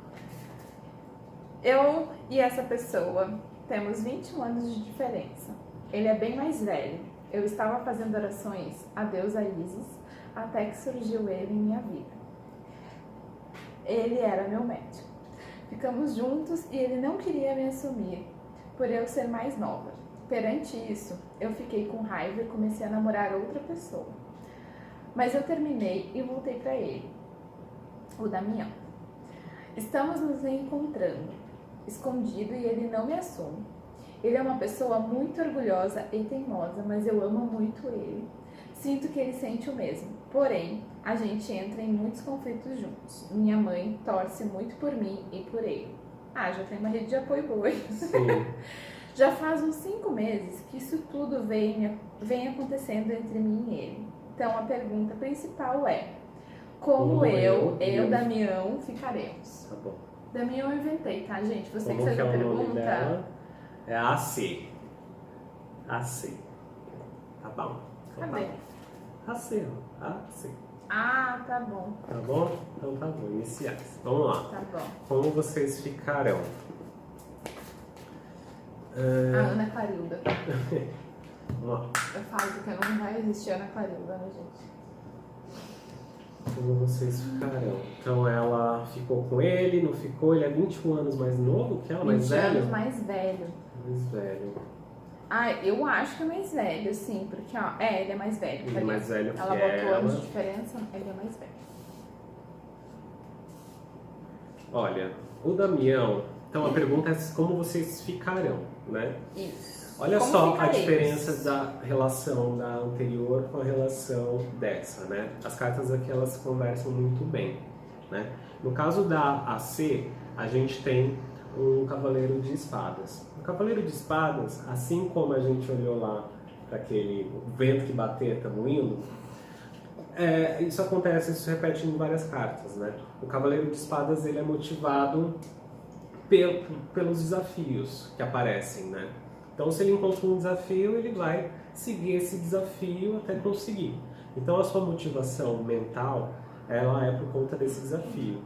Eu e essa pessoa temos 21 anos de diferença. Ele é bem mais velho. Eu estava fazendo orações a deusa Isis até que surgiu ele em minha vida. Ele era meu médico. Ficamos juntos e ele não queria me assumir por eu ser mais nova. Perante isso, eu fiquei com raiva e comecei a namorar outra pessoa. Mas eu terminei e voltei para ele, o Damião. Estamos nos encontrando, escondido, e ele não me assume. Ele é uma pessoa muito orgulhosa e teimosa, mas eu amo muito ele. Sinto que ele sente o mesmo. Porém, a gente entra em muitos conflitos juntos. Minha mãe torce muito por mim e por ele. Já tem uma rede de apoio boa. Sim. Já faz uns 5 meses que isso tudo vem acontecendo entre mim e ele. Então, a pergunta principal é: como eu, Damião, ficaremos? Tá bom. Damião eu inventei, tá, gente? Você Como que fez a o nome pergunta. dela? É a AC. AC. Tá bom. Cadê? AC, ó. AC. Tá bom. Tá bom? Então tá bom. Iniciais. Vamos lá. Tá bom. Como vocês ficarão? A Ana Clarilda. Vamos lá. Eu falo que não vai existir Ana Clarilda, né, gente? Como vocês ficarão? Então ela ficou com ele, não ficou? Ele é 21 anos mais novo que ela? Mais 20 velho? anos mais velho. Mais velho. Eu acho que é mais velho, sim, porque, ele é mais velho. Ele é mais velho que ela botou anos de ela. diferença, ele é mais velho. Olha, o Damião, então a pergunta é como vocês ficarão, né? Isso. Olha Como só a ficaremos? diferença da relação da anterior com a relação dessa, né? As cartas aqui elas conversam muito bem, né? No caso da AC, a gente tem um cavaleiro de espadas. O cavaleiro de espadas, assim como a gente olhou lá para aquele vento que bater, estamos indo, isso acontece, isso se repete em várias cartas, né? O cavaleiro de espadas ele é motivado pelos desafios que aparecem, né? Então, se ele encontra um desafio, ele vai seguir esse desafio até conseguir. Então, a sua motivação mental, ela é por conta desse desafio.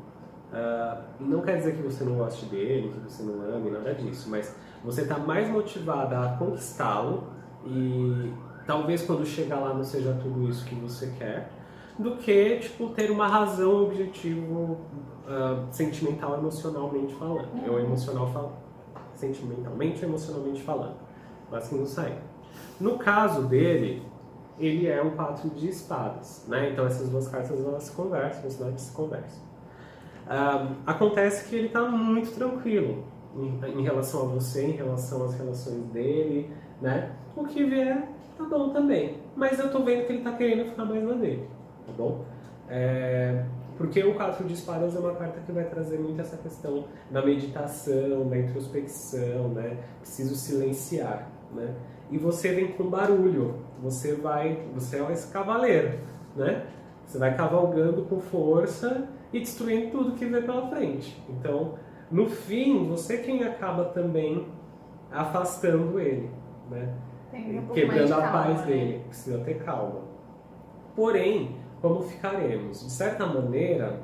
Não quer dizer que você não goste dele, que você não ame, nada disso, mas você está mais motivada a conquistá-lo e talvez quando chegar lá não seja tudo isso que você quer, do que ter uma razão, um objetivo sentimental, emocionalmente falando. Sentimentalmente ou emocionalmente falando. Mas que não sai. No caso dele, ele é um 4 de espadas, né? Então essas duas cartas elas se conversam, os naipes se conversam. Acontece que ele está muito tranquilo em relação a você, em relação às relações dele, né? O que vier tá bom também, mas eu tô vendo que ele tá querendo ficar mais na dele, tá bom? Porque o 4 de espadas é uma carta que vai trazer muito essa questão da meditação, da introspecção, né? Preciso silenciar, né? E você vem com barulho, você é esse cavaleiro, né? Você vai cavalgando com força e destruindo tudo que vê pela frente. Então, no fim, você quem acaba também afastando ele, né? Quebrando a paz dele. Precisa ter calma. Porém, como ficaremos? De certa maneira,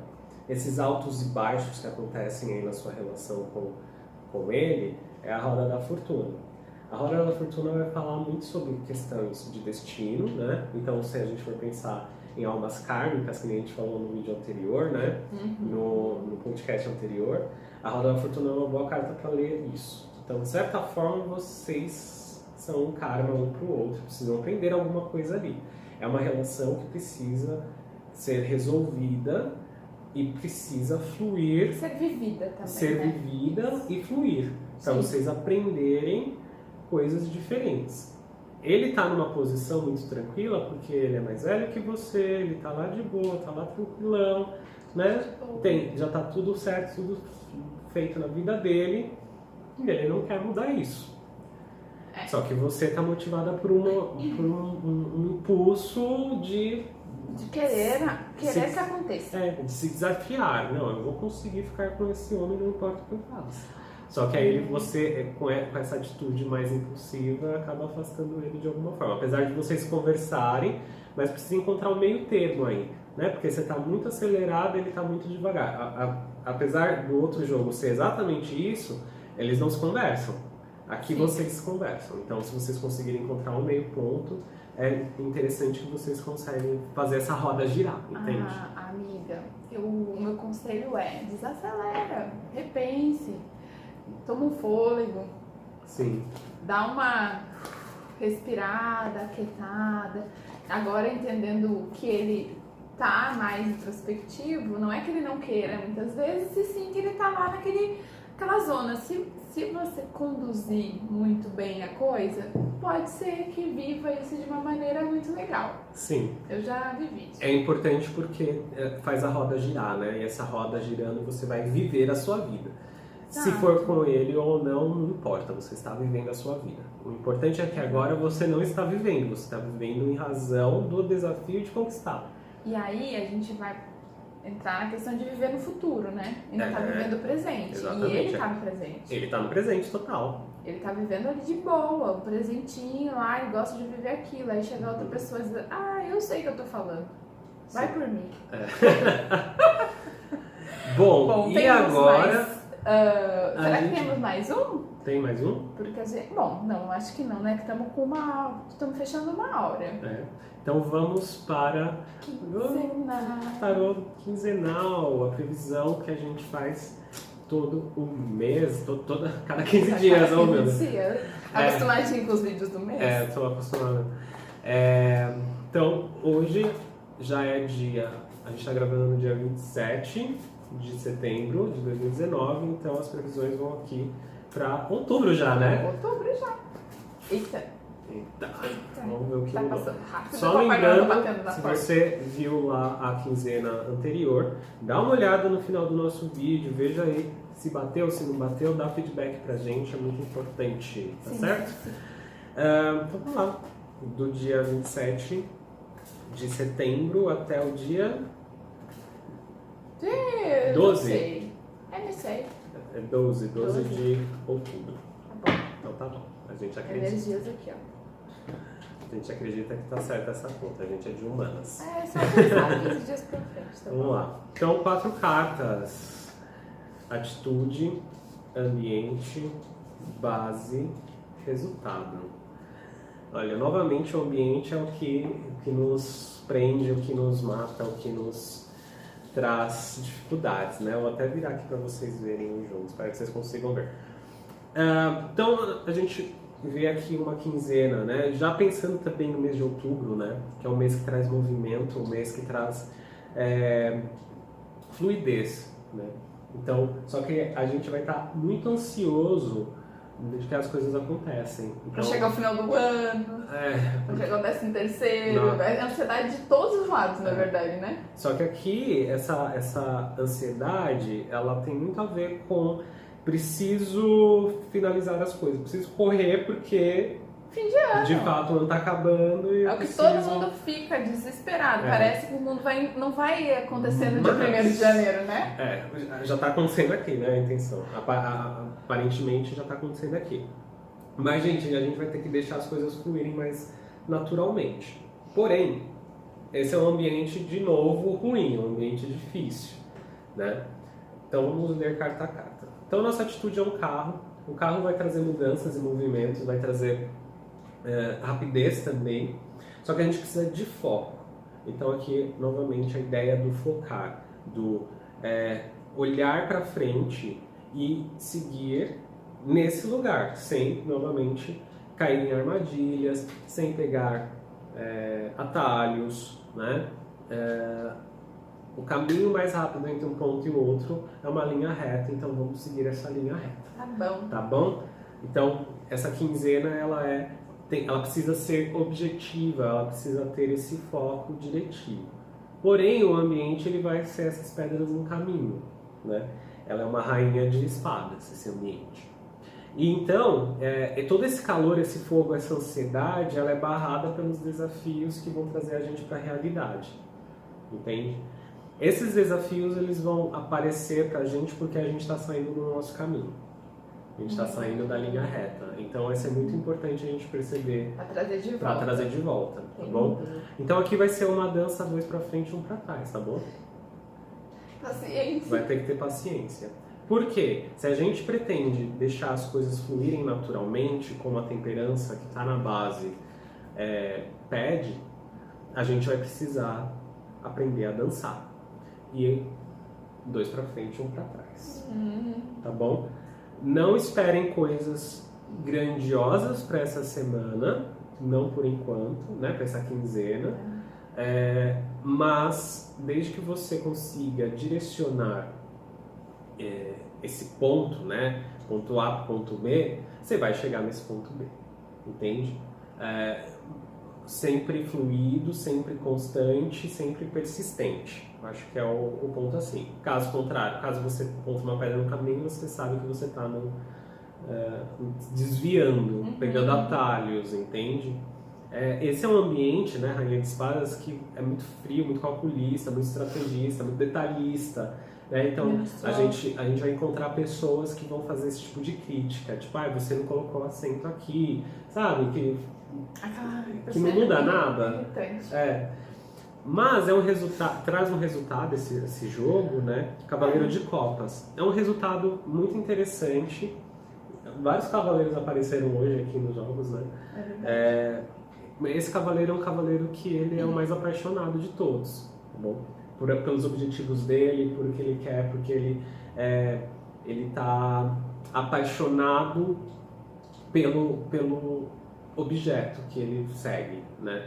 esses altos e baixos que acontecem aí na sua relação com ele, é a roda da fortuna. A roda da fortuna vai falar muito sobre questões de destino, né? Então, se a gente for pensar em almas kármicas, que nem a gente falou no vídeo anterior, né? No podcast anterior, a roda da fortuna é uma boa carta para ler isso. Então, de certa forma, vocês são um karma um para o outro, precisam aprender alguma coisa ali. É uma relação que precisa ser resolvida e precisa fluir. Ser vivida também, Ser vivida e fluir. Para vocês aprenderem coisas diferentes. Ele está numa posição muito tranquila porque ele é mais velho que você, ele está lá de boa, está lá tranquilão, né? Já está tudo certo, tudo feito na vida dele e ele não quer mudar isso. Só que você está motivada por um impulso de querer que aconteça. De se desafiar. Não, eu vou conseguir ficar com esse homem, não importa o que eu faça. Só que aí você, com essa atitude mais impulsiva, acaba afastando ele de alguma forma. Apesar de vocês conversarem, mas precisa encontrar um meio termo aí, né? Porque você está muito acelerado e ele está muito devagar. Apesar do outro jogo ser exatamente isso, eles não se conversam. Aqui vocês se conversam. Então, se vocês conseguirem encontrar um meio ponto, é interessante que vocês conseguem fazer essa roda girar, entende? Amiga, o meu conselho é desacelera, repense. Toma um fôlego, Sim. Dá uma respirada, aquietada. Agora entendendo que ele tá mais introspectivo, não é que ele não queira muitas vezes, e sim que ele tá lá naquela zona. Se você conduzir muito bem a coisa, pode ser que viva isso de uma maneira muito legal. Sim. Eu já vivi isso. É importante porque faz a roda girar, né? E essa roda girando você vai viver a sua vida. Se for com ele ou não importa, você está vivendo a sua vida. O importante é que agora você não está vivendo, você está vivendo em razão do desafio de conquistar. E aí a gente vai entrar na questão de viver no futuro, né? E não está vivendo o presente. Exatamente. E ele está no presente. Ele está no presente total. Ele está vivendo ali de boa, um presentinho lá, e gosta de viver aquilo. Aí chega outra pessoa e diz, eu sei o que eu tô falando. Vai por mim. Bom, e agora... será que temos mais um? Tem mais um? Porque bom, não, acho que não, né? Que estamos fechando uma hora. Então vamos para quinzenal. Quinzenal, a previsão que a gente faz todo o mês, cada 15 dias, meu Deus. Acostumadinho com os vídeos do mês? Estou acostumado. Então, hoje já é a gente está gravando no dia 27 de setembro de 2019, então as previsões vão aqui para outubro já, né? Outubro já. Eita. Vamos ver o que passando rápido. Só lembrando, se você viu lá a quinzena anterior, dá uma olhada no final do nosso vídeo, veja aí se bateu, se não bateu, dá feedback pra gente, é muito importante, tá certo? Sim. Então vamos lá, do dia 27 de setembro até o dia 12. Não sei. Não sei. É 12 de outubro. Tá bom. Então tá bom, a gente acredita. Energias aqui, ó. A gente acredita que tá certa essa conta, a gente é de humanas. Só pensar 15 dias pra frente, tá bom? Vamos lá. Então, 4 cartas. Atitude, ambiente, base, resultado. Olha, novamente o ambiente é o que nos prende, o que nos mata, o que nos traz dificuldades, né? Eu vou até virar aqui para vocês verem o jogo, espero que vocês consigam ver. Então, a gente ver aqui uma quinzena, né? Já pensando também no mês de outubro, né? Que é o mês que traz movimento, o mês que traz fluidez, né? Então, só que a gente vai estar muito ansioso de que as coisas acontecem. Então, Pra chegar ao final do ano, pra chegar ao 13º, é ansiedade de todos os lados, na verdade, né? Só que aqui, essa ansiedade, ela tem muito a ver com preciso finalizar as coisas, preciso correr porque Fim de ano. de fato o ano tá acabando e É o que todo mundo fica desesperado. Parece que o mundo não vai acontecer no dia 1º de janeiro, né? Já tá acontecendo aqui, né, a intenção. Aparentemente já tá acontecendo aqui. Mas, gente, a gente vai ter que deixar as coisas fluírem mais naturalmente. Porém, esse é um ambiente, de novo, ruim, um ambiente difícil, né? Então, vamos ler carta a carta. Então, nossa atitude é um carro. O carro vai trazer mudanças e movimentos, vai trazer rapidez também. Só que a gente precisa de foco. Então, aqui, novamente, a ideia do focar, do olhar para frente e seguir nesse lugar, sem, novamente, cair em armadilhas, sem pegar atalhos, né? O caminho mais rápido entre um ponto e o outro é uma linha reta, então vamos seguir essa linha reta. Tá bom. Tá bom? Então, essa quinzena, ela precisa ser objetiva, ela precisa ter esse foco diretivo. Porém, o ambiente ele vai ser essas pedras no caminho, né? Ela é uma rainha de espadas, esse ambiente. E então, todo esse calor, esse fogo, essa ansiedade, ela é barrada pelos desafios que vão trazer a gente para a realidade, entende? Esses desafios, eles vão aparecer para a gente porque a gente está saindo do nosso caminho. A gente está saindo da linha reta. Então, isso é muito importante a gente perceber. Para trazer de volta. Para trazer de volta, tá bom? Então, aqui vai ser uma dança 2 para frente e 1 para trás, tá bom? Paciência. Vai ter que ter paciência. Por quê? Se a gente pretende deixar as coisas fluírem naturalmente, como a temperança que está na base pede, a gente vai precisar aprender a dançar. E 2 para frente e 1 para trás. Tá bom? Não esperem coisas grandiosas para essa semana, não por enquanto, né? Para essa quinzena. Mas desde que você consiga direcionar esse ponto, né? Ponto A para ponto B, você vai chegar nesse ponto B, entende? Sempre fluido, sempre constante, sempre persistente. Acho que é o ponto assim. Caso contrário, caso você encontre uma pedra no caminho, você sabe que você está desviando, pegando atalhos, entende? Esse é um ambiente, né, Rainha de Espadas, que é muito frio, muito calculista, muito estrategista, muito detalhista. Né? Então, a gente vai encontrar pessoas que vão fazer esse tipo de crítica. Tipo, você não colocou acento aqui, sabe? Que não muda nada. Mas traz um resultado esse jogo, né? Cavaleiro de Copas. É um resultado muito interessante. Vários cavaleiros apareceram hoje aqui nos jogos, né? Esse cavaleiro é um cavaleiro que ele é o mais apaixonado de todos, tá bom? Pelos objetivos dele, por o que ele quer, porque ele tá apaixonado pelo objeto que ele segue, né?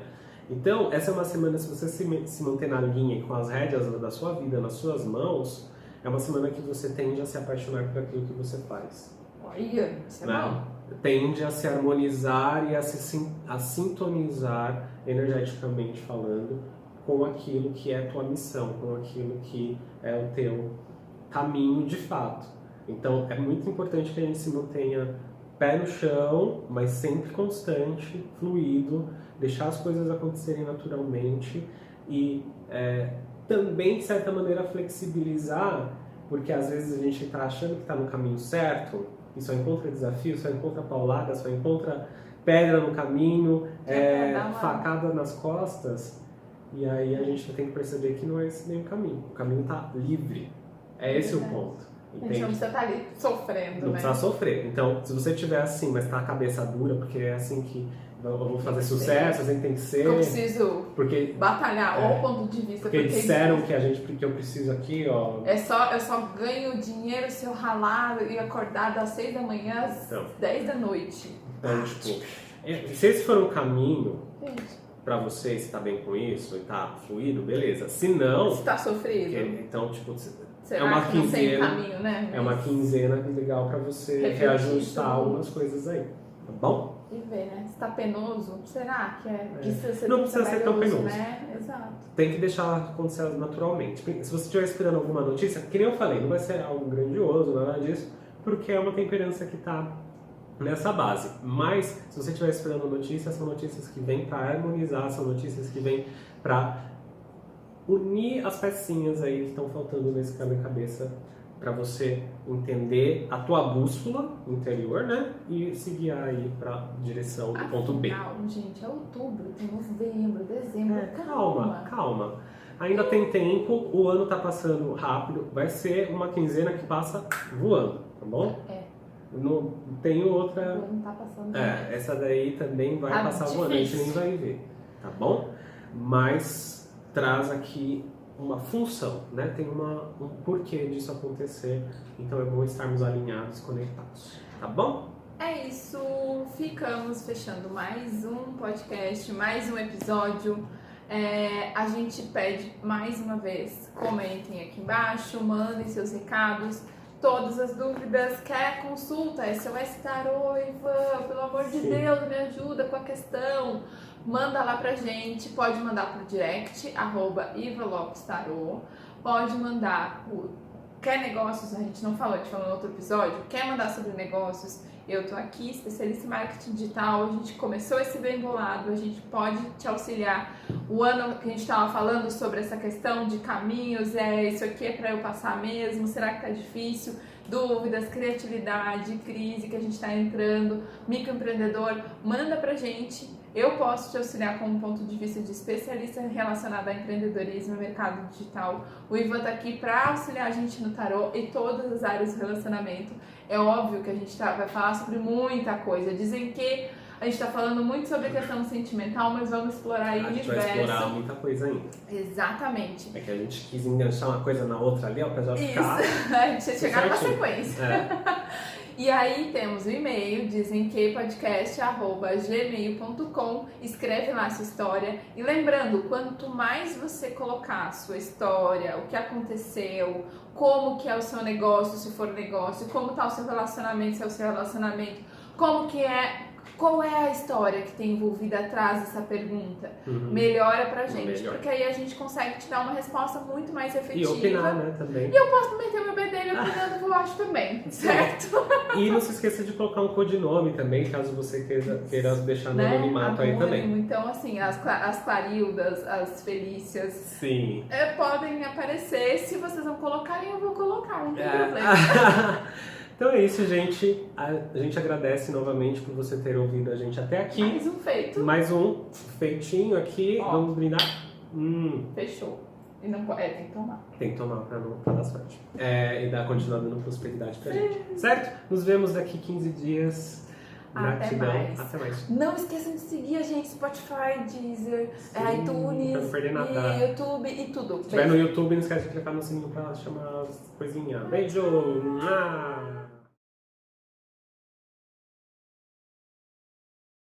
Então, essa é uma semana, se você se manter na linha com as rédeas da sua vida nas suas mãos, é uma semana que você tende a se apaixonar por aquilo que você faz. Olha, isso é bom. Tende a se harmonizar e a sintonizar, energeticamente falando, com aquilo que é a tua missão, com aquilo que é o teu caminho de fato. Então, é muito importante que a gente se mantenha pé no chão, mas sempre constante, fluido, deixar as coisas acontecerem naturalmente e também, de certa maneira, flexibilizar, porque às vezes a gente está achando que está no caminho certo e só encontra desafio, só encontra paulada, só encontra pedra no caminho, facada nas costas, e aí a gente tem que perceber que não é esse nem o caminho. O caminho está livre. É esse o ponto. A gente não precisa estar ali sofrendo, não precisa sofrer. Então, se você estiver assim, mas tá a cabeça dura, porque é assim que eu vou fazer sucesso, assim tem que ser. Eu preciso batalhar, o ponto de vista. Porque disseram que eu preciso aqui, ó. Eu só ganho dinheiro se eu ralar e acordar das 6 da manhã às 10 da noite. Então, tipo, se esse for um caminho Gente, pra você, se tá bem com isso e tá fluido, beleza. Se não, você tá sofrido? então, tipo, Será uma que não tem quinzena, caminho, né? é uma quinzena legal pra você Refletir reajustar sobre algumas coisas aí, tá bom? E ver, né? Se tá penoso, será que precisa ser Não precisa ser tão trabalhoso, penoso. né? Exato. Tem que deixar acontecer naturalmente. Se você estiver esperando alguma notícia, que nem eu falei, não vai ser algo grandioso, nada disso, porque é uma temperança que tá nessa base. Mas, se você estiver esperando notícias, são notícias que vêm para harmonizar, são notícias que vêm para unir as pecinhas aí que estão faltando nesse quebra-cabeça para você entender a tua bússola interior, né? E se guiar aí para direção do ponto B. Calma, gente, é outubro, tem novembro, dezembro, Calma. Ainda tem tempo, o ano tá passando rápido, vai ser uma quinzena que passa voando, tá bom? Não tem outra. O ano tá passando. Essa daí também vai Tá passar voando, a gente nem difícil. vai ver, tá bom? Mas traz aqui uma função, né? Tem um porquê disso acontecer, então é bom estarmos alinhados, conectados, tá bom? É isso, ficamos fechando mais um podcast, mais um episódio. A gente pede mais uma vez, comentem aqui embaixo, mandem seus recados, todas as dúvidas, quer consulta, SOS Tarô, Ivan, pelo amor de Deus, me ajuda com a questão, manda lá pra gente, pode mandar pro direct, @IvaLopesTarô, pode mandar por quer negócios, a gente não falou, a gente falou no outro episódio, quer mandar sobre negócios, eu tô aqui, especialista em marketing digital, a gente começou esse bem bolado, a gente pode te auxiliar. O ano que a gente tava falando sobre essa questão de caminhos, isso aqui é pra eu passar mesmo, será que tá difícil? Dúvidas, criatividade, crise que a gente tá entrando, microempreendedor, manda pra gente. Eu posso te auxiliar com um ponto de vista de especialista relacionado a empreendedorismo e mercado digital. O Ivan tá aqui para auxiliar a gente no tarô e todas as áreas do relacionamento. É óbvio que a gente vai falar sobre muita coisa. Dizem que a gente tá falando muito sobre a questão sentimental, mas vamos explorar aí o universo. A gente vai explorar muita coisa ainda. Exatamente. É que a gente quis enganchar uma coisa na outra ali, ó, pra já ficar... Isso, a gente ia chegar numa sequência. E aí temos o e-mail, dizem que podcast@gmail.com, escreve lá a sua história. E lembrando, quanto mais você colocar a sua história, o que aconteceu, como que é o seu negócio, se for negócio, como está o seu relacionamento, se é o seu relacionamento, qual é a história que tem envolvida atrás dessa pergunta? Melhora pra gente, porque aí a gente consegue te dar uma resposta muito mais efetiva. E opinar, né, também. E eu posso meter meu bedelho opinando o que eu acho também, certo? E não se esqueça de colocar um codinome também, caso você queira deixar no anonimato aí também. Então, assim, as Clarildas, as Felícias, Sim. Podem aparecer. Se vocês não colocarem, eu vou colocar, não tem problema. Então é isso, gente. A gente agradece novamente por você ter ouvido a gente até aqui. Mais um feito. Mais um feitinho aqui. Ó. Vamos brindar. Fechou. E não pode. Tem que tomar. Tem que tomar pra dar sorte. E dar continuidade dando prosperidade pra gente. Certo? Nos vemos daqui 15 dias. Gratidão. Até mais. Não esqueçam de seguir a gente Spotify, Deezer, iTunes, pra não perder nada. e YouTube e tudo. Se estiver no YouTube, não esquece de clicar no sininho pra chamar as coisinhas. Beijo!